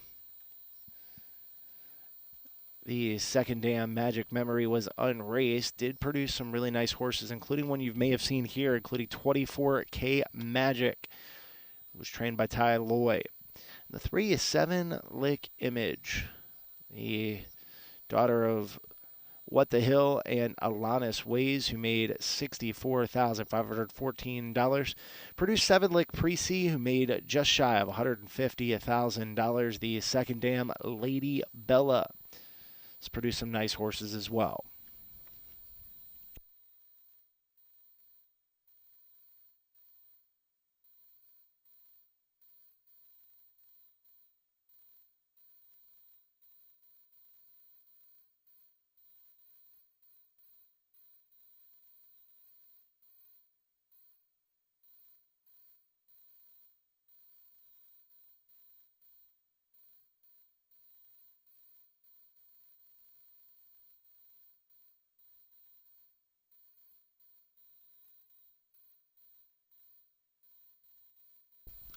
A: The second dam, Magic Memory, was unraced. Did produce some really nice horses, including one you may have seen here, including 24K Magic. It was trained by Ty Loy. The 3 is 7 Lick Image, the daughter of What the Hill and Alanis Ways, who made $64,514. Produced 7 Lick Preci, who made just shy of $150,000. The second dam, Lady Bella, has produced some nice horses as well.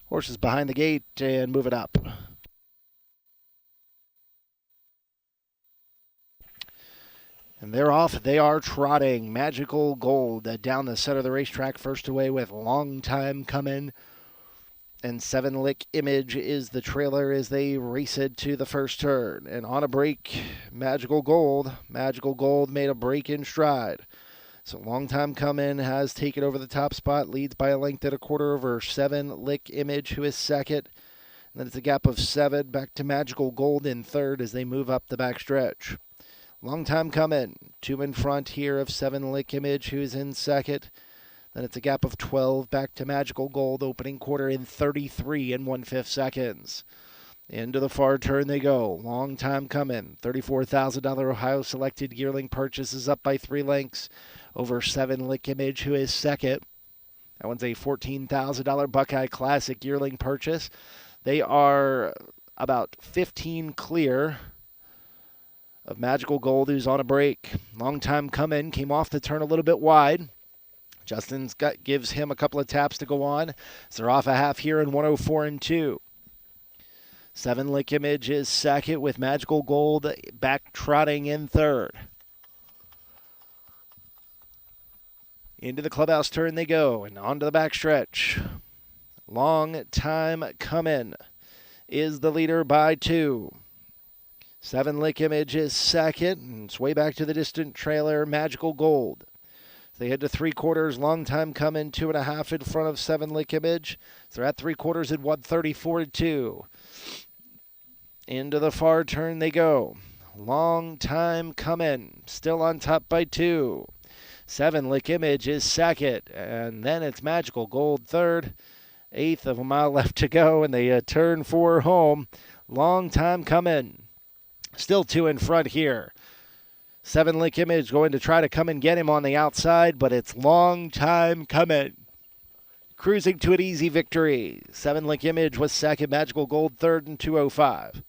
A: Horses behind the gate and move it up. And they're off. They are trotting. Magical Gold down the center of the racetrack. First away with Long Time Coming. And 7 Lick Image is the trailer as they race it to the first turn. And on a break, Magical Gold. Magical Gold made a break in stride. So Long Time Coming has taken over the top spot. Leads by a length at a quarter over 7 Lick Image, who is second. And then it's a gap of 7 back to Magical Gold in third as they move up the backstretch. Long Time Coming, 2 in front here of 7 Lick Image, who is in second. Then it's a gap of 12 back to Magical Gold, opening quarter in 33 and 1/5 seconds. Into the far turn they go. Long Time Coming. $34,000 Ohio Selected Yearling Purchase is up by 3 lengths over 7 Lick Image, who is second. That one's a $14,000 Buckeye Classic Yearling Purchase. They are about 15 clear of Magical Gold, who's on a break. Long Time Coming came off the turn a little bit wide. Justin's gives him a couple of taps to go on. So they're off a half here in 104 and 2. 7 Lick Image is second with Magical Gold back trotting in third. Into the clubhouse turn they go and onto the backstretch. Long Time Coming is the leader by 2. 7 Lick Image is second, and it's way back to the distant trailer, Magical Gold. They head to 3/4. Long Time Coming, 2.5 in front of 7 Lick Image. So they're at 3/4 at 134 to 2. Into the far turn they go. Long Time Coming, still on top by 2. 7 Lick Image is second, and then it's Magical Gold third. 1/8 of a mile left to go, and they turn for home. Long Time Coming, still 2 in front here. 7 Lick Image going to try to come and get him on the outside, but it's Long Time Coming cruising to an easy victory. 7 Lick Image was second, Magical Gold third in 2:05.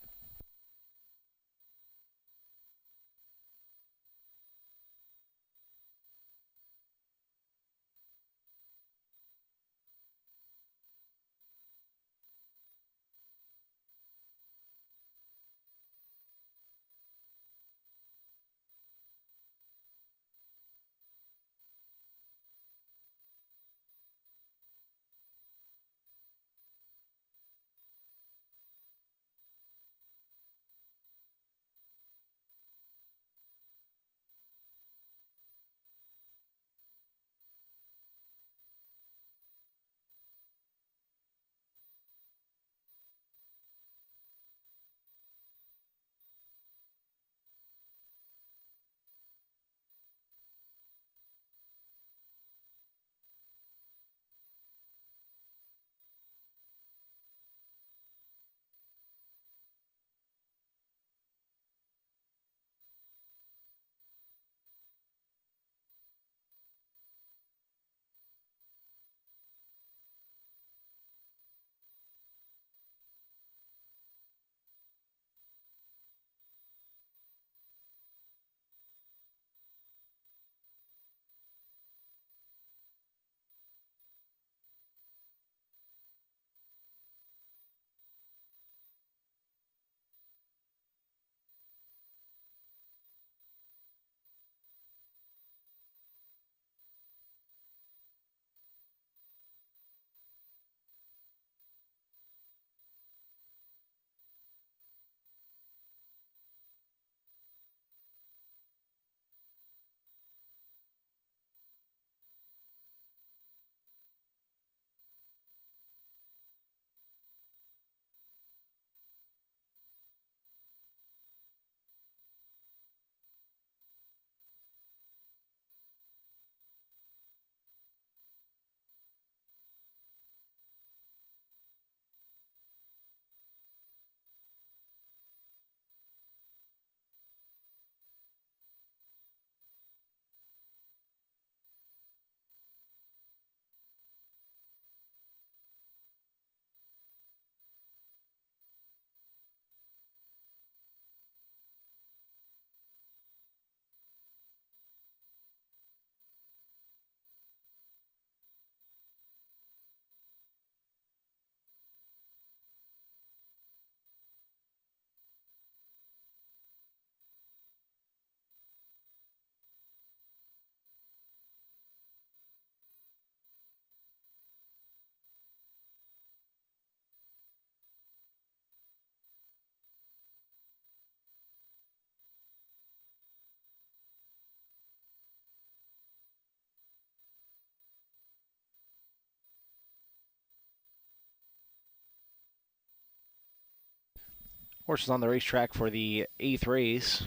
A: Horses on the racetrack for the 8th race.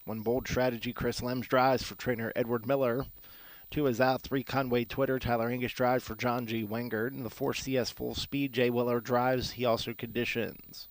A: One Bold Strategy, Chris Lems drives for trainer Edward Miller. 2 is out. 3 Conway Twitter, Tyler Angus drives for John G. Wengert. And the 4 CS Full Speed, Jay Willer drives. He also conditions.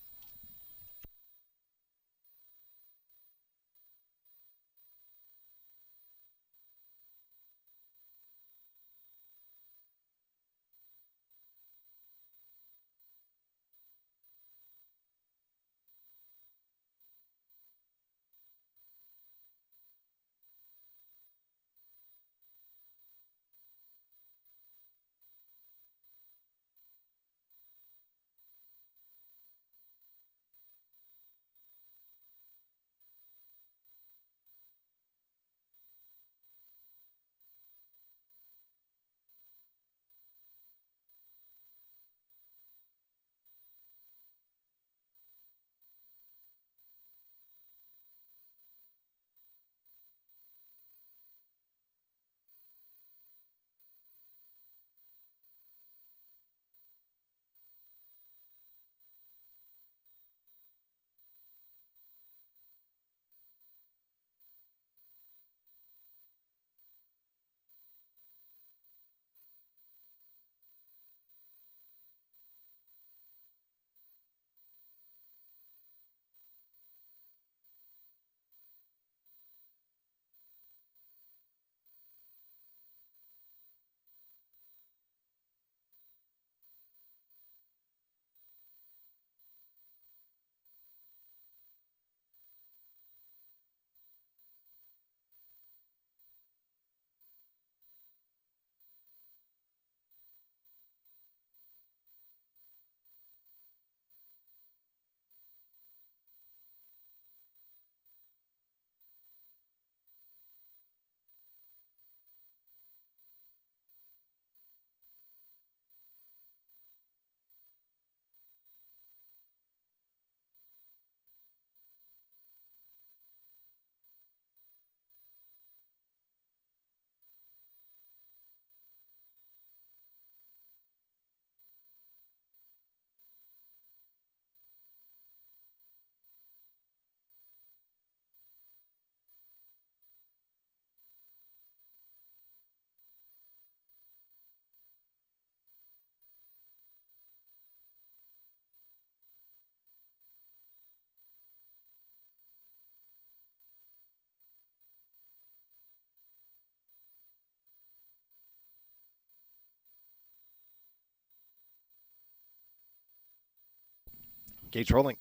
A: Gates rolling.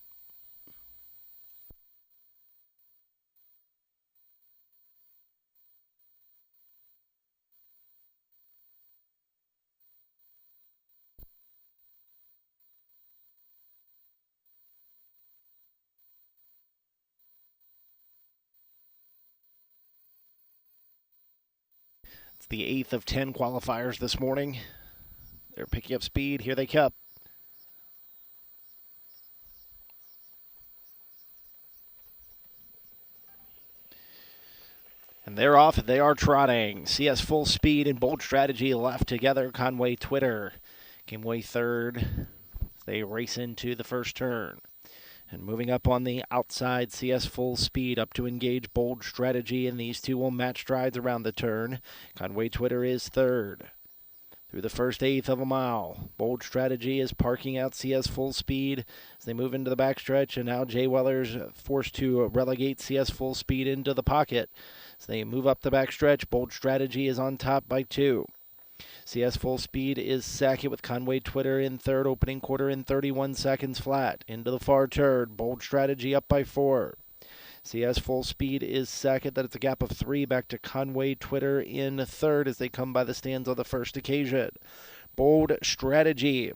A: It's the 8th of 10 qualifiers this morning. They're picking up speed. Here they come. And they're off. They are trotting. CS Full Speed and Bold Strategy left together. Conway Twitter came away third. They race into the first turn. And moving up on the outside, CS Full Speed up to engage Bold Strategy, and these two will match strides around the turn. Conway Twitter is third. Through the first eighth of a mile, Bold Strategy is parking out CS Full Speed as they move into the backstretch, and now Jay Weller's forced to relegate CS Full Speed into the pocket. As they move up the backstretch, Bold Strategy is on top by 2. CS Full Speed is second with Conway Twitter in third, opening quarter in 31 seconds flat. Into the far turn, Bold Strategy up by 4. CS Full Speed is second. That's a gap of 3 back to Conway Twitter in third as they come by the stands on the first occasion. Bold Strategy,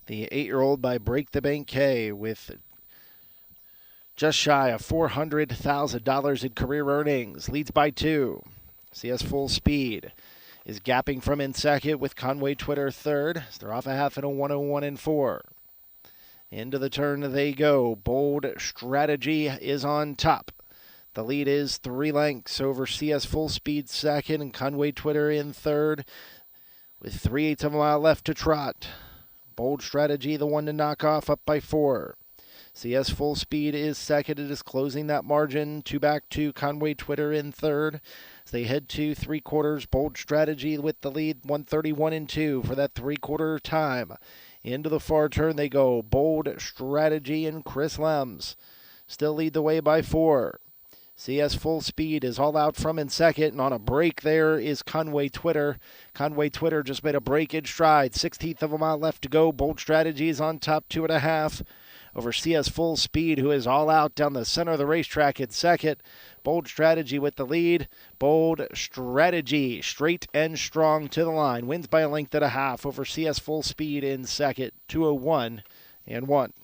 A: the 8-year-old by Break the Bank K, with just shy of $400,000 in career earnings, leads by 2. CS Full Speed is gapping from in second with Conway Twitter third. They're off a half in a 101 and 4. Into the turn they go. Bold Strategy is on top. The lead is 3 lengths over CS Full Speed second and Conway Twitter in third with 3/8 of a mile left to trot. Bold Strategy, the one to knock off, up by 4. CS Full Speed is second. It is closing that margin. 2 back to Conway Twitter in third. As they head to 3/4, Bold Strategy with the lead, 131 and 2 for that 3/4 time. Into the far turn they go. Bold Strategy and Chris Lems still lead the way by 4. CS Full Speed is all out from in second, and on a break there is Conway Twitter. Conway Twitter just made a break in stride. 16th of a mile left to go. Bold Strategy is on top, 2.5 over CS Full Speed, who is all out down the center of the racetrack in second. Bold Strategy with the lead. Bold Strategy, straight and strong to the line. Wins by a length and a half over CS Full Speed in second, 2:01 and 1.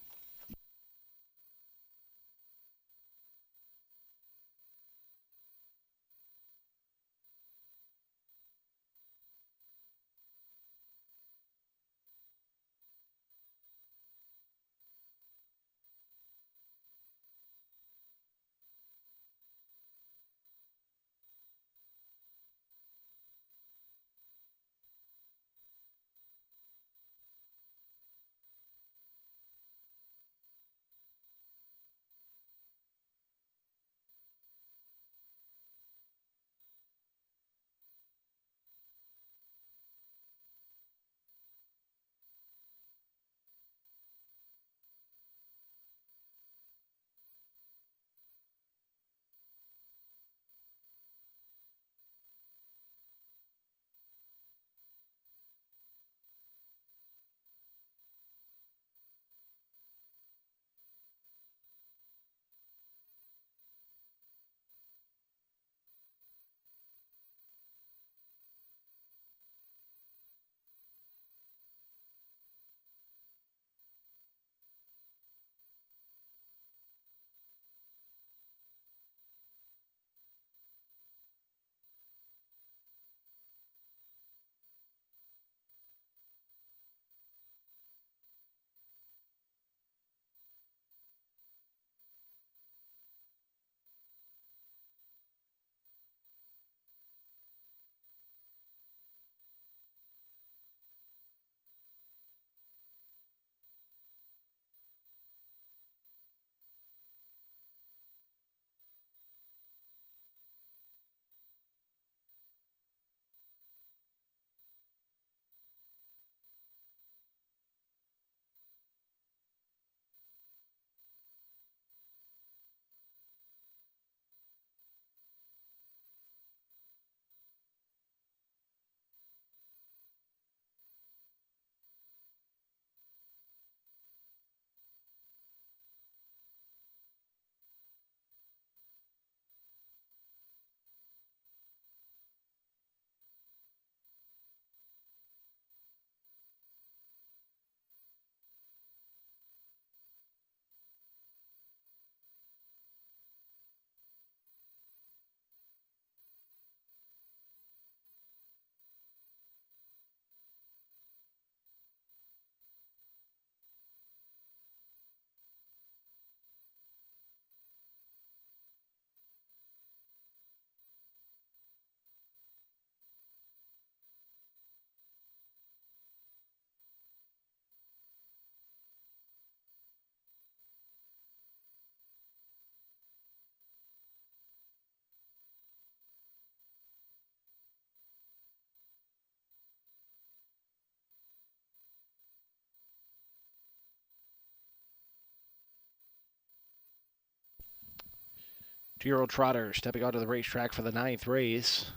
A: Two-year-old trotter stepping onto the racetrack for the 9th race.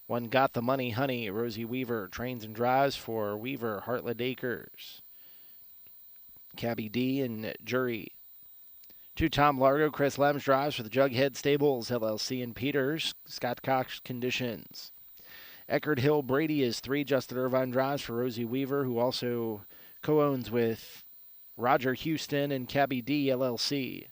A: One Got the Money Honey. Rosie Weaver trains and drives for Weaver, Heartland Acres. Cabby D and Jury. 2 Tom Largo, Chris Lems drives for the Jughead Stables, LLC in Peters. Scott Cox conditions. Eckerd Hill Brady is 3. Justin Irvine drives for Rosie Weaver, who also co-owns with Roger Houston and Cabby D, LLC.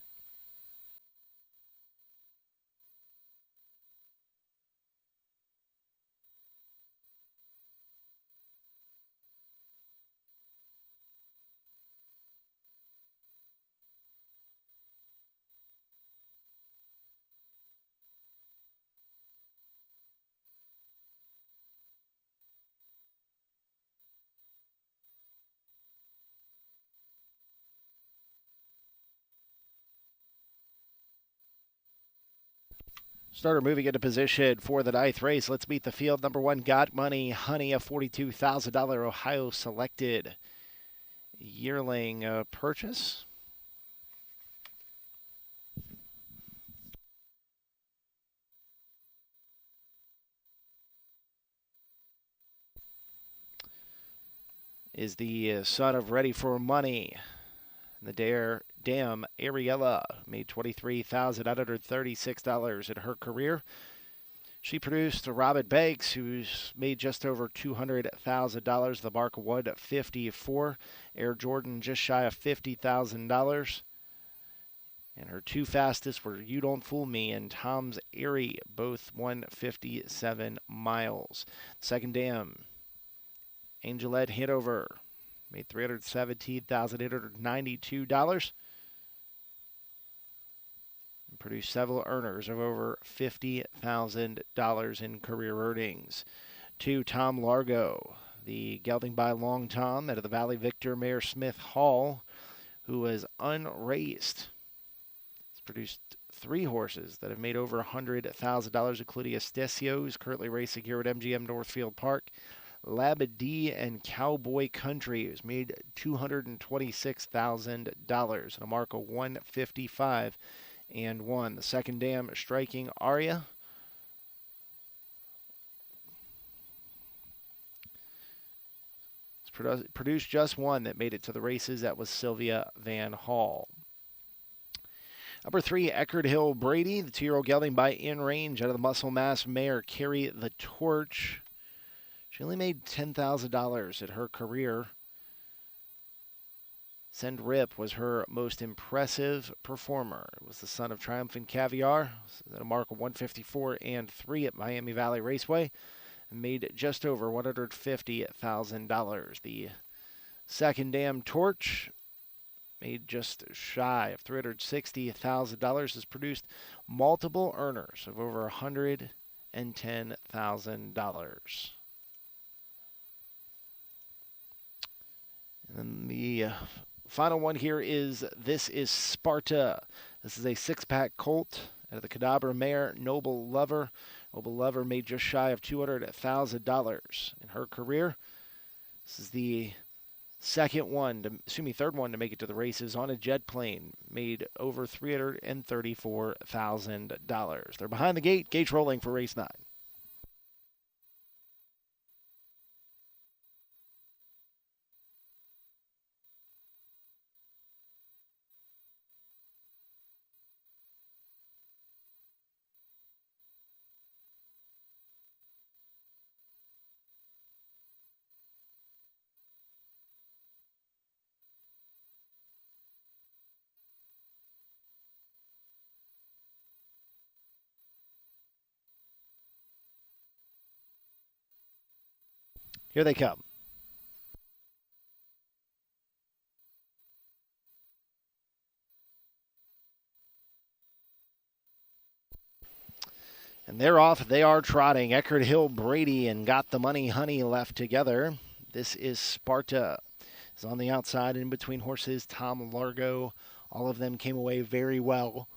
A: Starter moving into position for the ninth race. Let's meet the field. Number 1, Got Money Honey, a $42,000 Ohio selected yearling purchase. Is the son of Ready for Money. The Dam Ariella made $23,936 in her career. She produced Robin Banks, who's made just over $200,000, the mark 154. Air Jordan just shy of $50,000. And her two fastest were You Don't Fool Me and Tom's Airy, both 157 miles. Second dam, Angelette Hanover, made $317,892. And produced several earners of over $50,000 in career earnings. 2, Tom Largo, the gelding by Long Tom out of the Valley Victor Mayor Smith Hall, who was unraced. He's produced 3 horses that have made over $100,000, including Estesio, who's currently racing here at MGM Northfield Park. Labadee and Cowboy Country, who's made $226,000 and a mark of 155 and 1. The second dam, Striking Aria, produced just one that made it to the races. That was Sylvia Van Hall. Number 3, Eckerd Hill Brady, the 2-year-old gelding by In Range out of the Muscle Mass mare Carry the Torch. She only made $10,000 at her career. Send Rip was her most impressive performer. It was the son of Triumphant Caviar, at a mark of 154 and 3 at Miami Valley Raceway, and made just over $150,000. The second dam, Torch, made just shy of $360,000, has produced multiple earners of over $110,000. And then the final one here is This is Sparta. This is a 6-pack colt out of the Cadabra mare Noble Lover. Noble Lover made just shy of $200,000 in her career. This is the third one to make it to the races on a jet plane. Made over $334,000. They're behind the gate. Gates rolling for race 9. Here they come. And they're off. They are trotting. Eckerd Hill Brady and Got the Money Honey left together. This is Sparta. Is on the outside in between horses. Tom Largo. All of them came away very well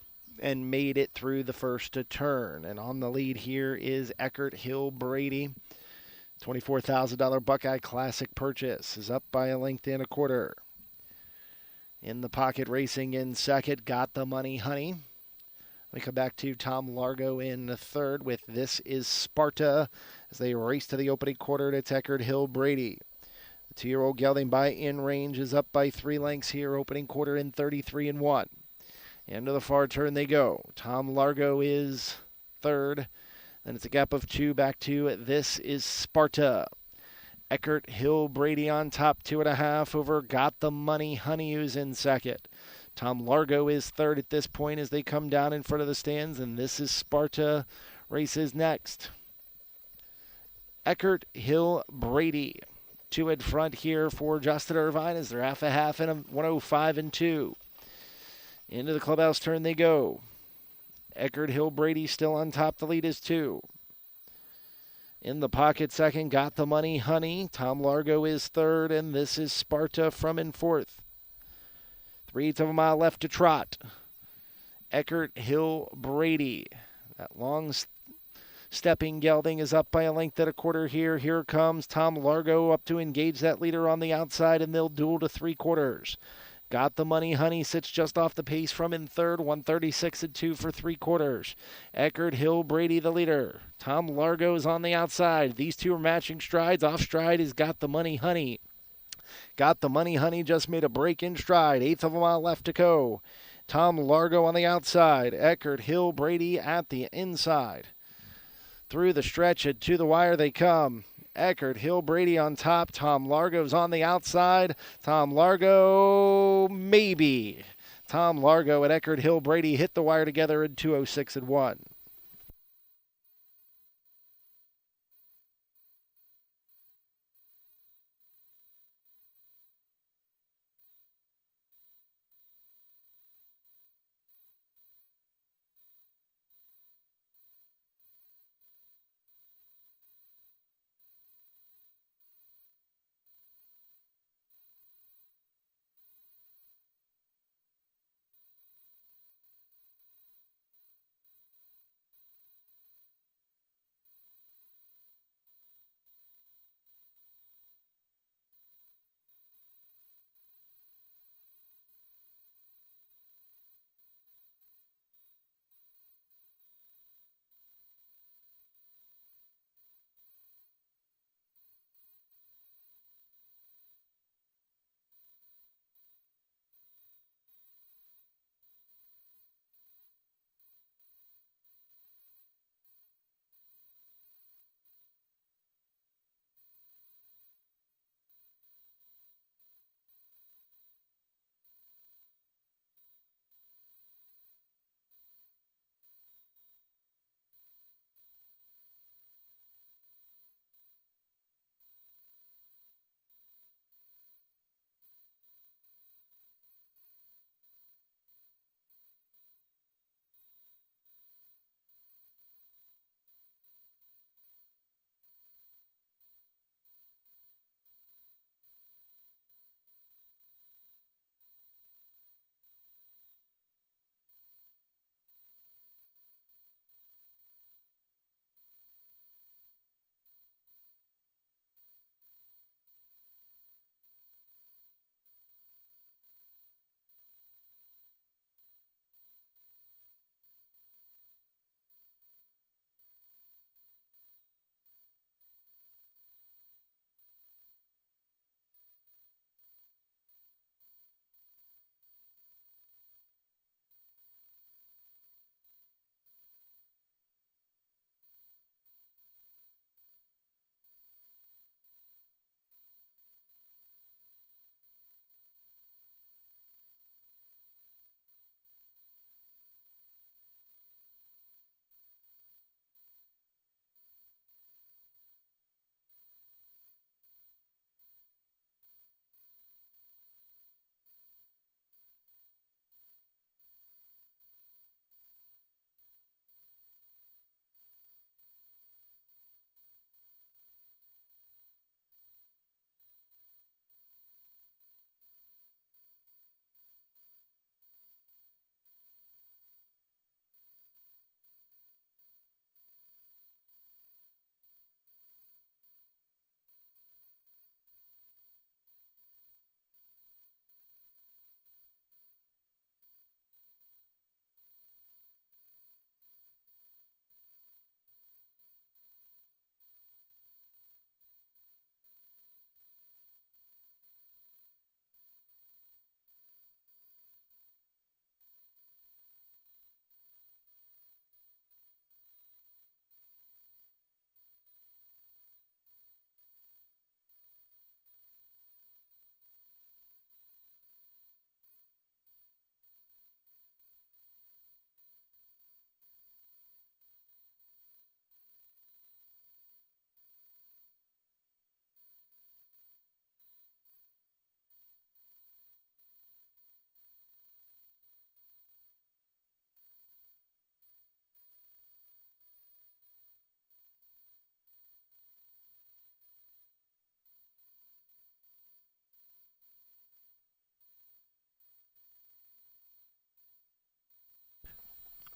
A: and made it through the first turn. And on the lead here is Eckerd Hill Brady. $24,000 Buckeye Classic purchase is up by a length and a quarter. In the pocket racing in second, Got the Money Honey. We come back to Tom Largo in third with This is Sparta as they race to the opening quarter to Eckerd Hill Brady. The 2-year-old gelding by In Range is up by 3 lengths here, opening quarter in 33 and 1. Into the far turn they go. Tom Largo is third. Then it's a gap of 2 back to This is Sparta. Eckerd Hill Brady on top, 2.5 over Got the Money Honey, who's in second. Tom Largo is third at this point as they come down in front of the stands, and This is Sparta races next. Eckerd Hill Brady, 2 in front here for Justin Irvine as they're half and a 105 and 2. Into the clubhouse turn they go. Eckerd Hill Brady still on top. The lead is 2. In the pocket second, Got the Money Honey. Tom Largo is third, and This is Sparta from in fourth. 3/8 of a mile left to trot. Eckerd Hill Brady. That long stepping gelding is up by a length at a quarter here. Here comes Tom Largo up to engage that leader on the outside, and they'll duel to 3/4. Got the Money Honey sits just off the pace from in third, 136 and 2 for 3/4. Eckerd Hill Brady the leader. Tom Largo's on the outside. These two are matching strides. Off stride is Got the Money Honey. Got the Money Honey just made a break in stride. Eighth of a mile left to go. Tom Largo on the outside. Eckerd Hill Brady at the inside. Through the stretch and to the wire they come. Eckerd Hill Brady on top. Tom Largo's on the outside. Tom Largo, maybe. Tom Largo and Eckerd Hill Brady hit the wire together in 2:06 and 1.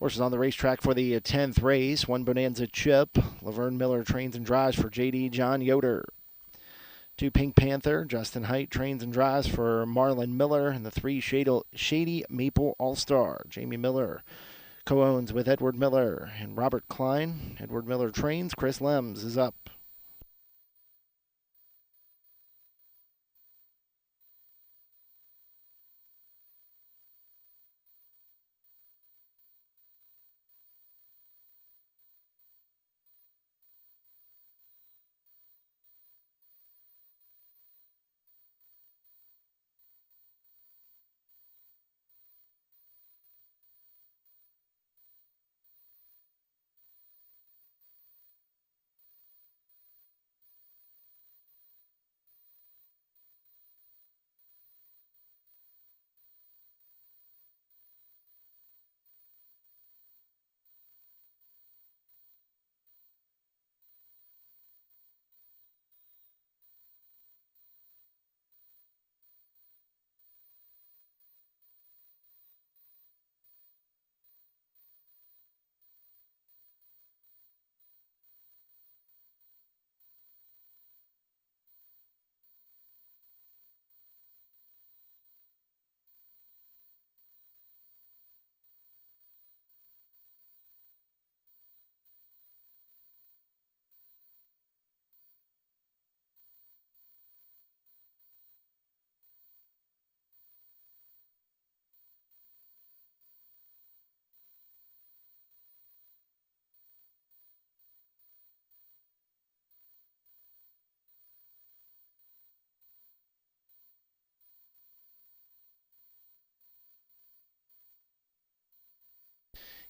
A: Horses on the racetrack for the 10th race. 1 Bonanza Chip. Laverne Miller trains and drives for J.D. John Yoder. 2 Pink Panther. Justin Height trains and drives for Marlon Miller. And the 3 Shady Maple All-Star. Jamie Miller co-owns with Edward Miller and Robert Klein. Edward Miller trains. Chris Lems is up.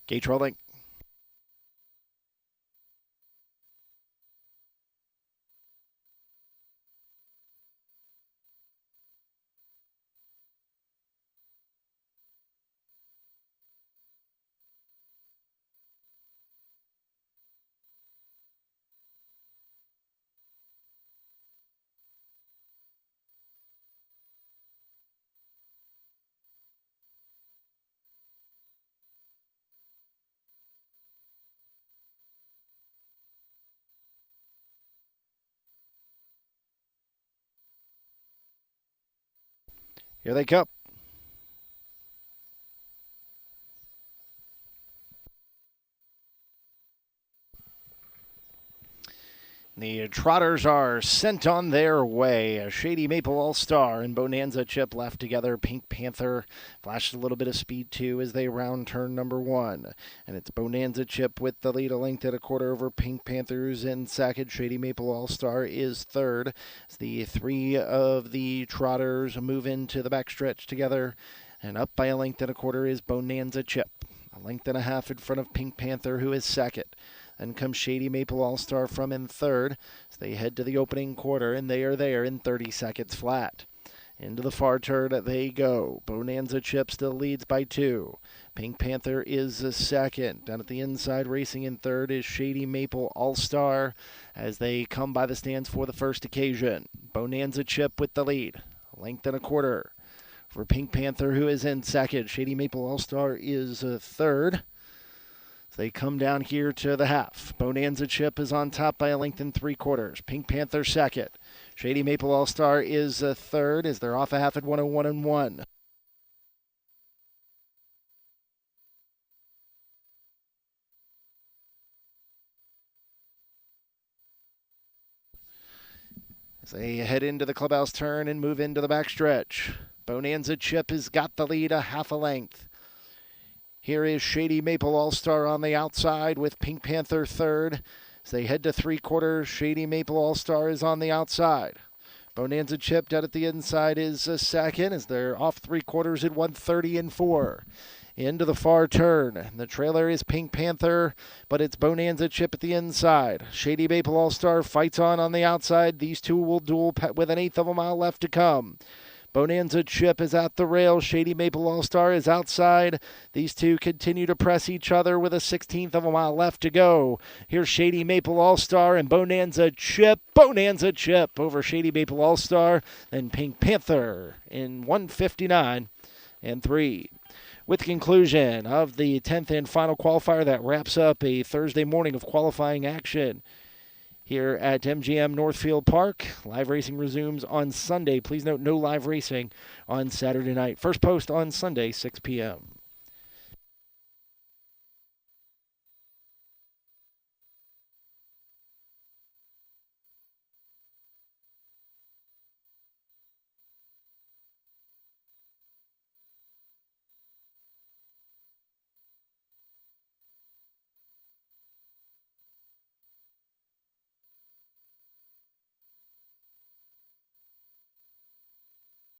A: Gate rolling. Here they come. The Trotters are sent on their way. A Shady Maple All-Star and Bonanza Chip left together. Pink Panther flashed a little bit of speed too as they round turn number 1. And it's Bonanza Chip with the lead, a length and a quarter over Pink Panthers in second. Shady Maple All-Star is third. As the 3 of the Trotters move into the backstretch together. And up by a length and a quarter is Bonanza Chip. A length and a half in front of Pink Panther, who is second. Then comes Shady Maple All-Star from in third as they head to the opening quarter, and they are there in 30 seconds flat. Into the far turn they go. Bonanza Chip still leads by 2. Pink Panther is second. Down at the inside, racing in third, is Shady Maple All-Star as they come by the stands for the first occasion. Bonanza Chip with the lead. A length and a quarter for Pink Panther, who is in second. Shady Maple All-Star is third. They come down here to the half. Bonanza Chip is on top by a length and 3/4. Pink Panther second. Shady Maple All-Star is third as they're off a half at 101-1. As they head into the clubhouse turn and move into the backstretch. Bonanza Chip has got the lead a half a length. Here is Shady Maple All-Star on the outside with Pink Panther third. As they head to 3/4, Shady Maple All-Star is on the outside. Bonanza Chip down at the inside is second as they're off 3/4 at 130-4. Into the far turn. The trailer is Pink Panther, but it's Bonanza Chip at the inside. Shady Maple All-Star fights on the outside. These two will duel with an eighth of a mile left to come. Bonanza Chip is at the rail. Shady Maple All-Star is outside. These two continue to press each other with a 16th of a mile left to go. Here's Shady Maple All-Star and Bonanza Chip. Bonanza Chip over Shady Maple All-Star. Then Pink Panther in 159-3. With the conclusion of the 10th and final qualifier, that wraps up a Thursday morning of qualifying action here at MGM Northfield Park. Live racing resumes on Sunday. Please note, no live racing on Saturday night. First post on Sunday, 6 p.m.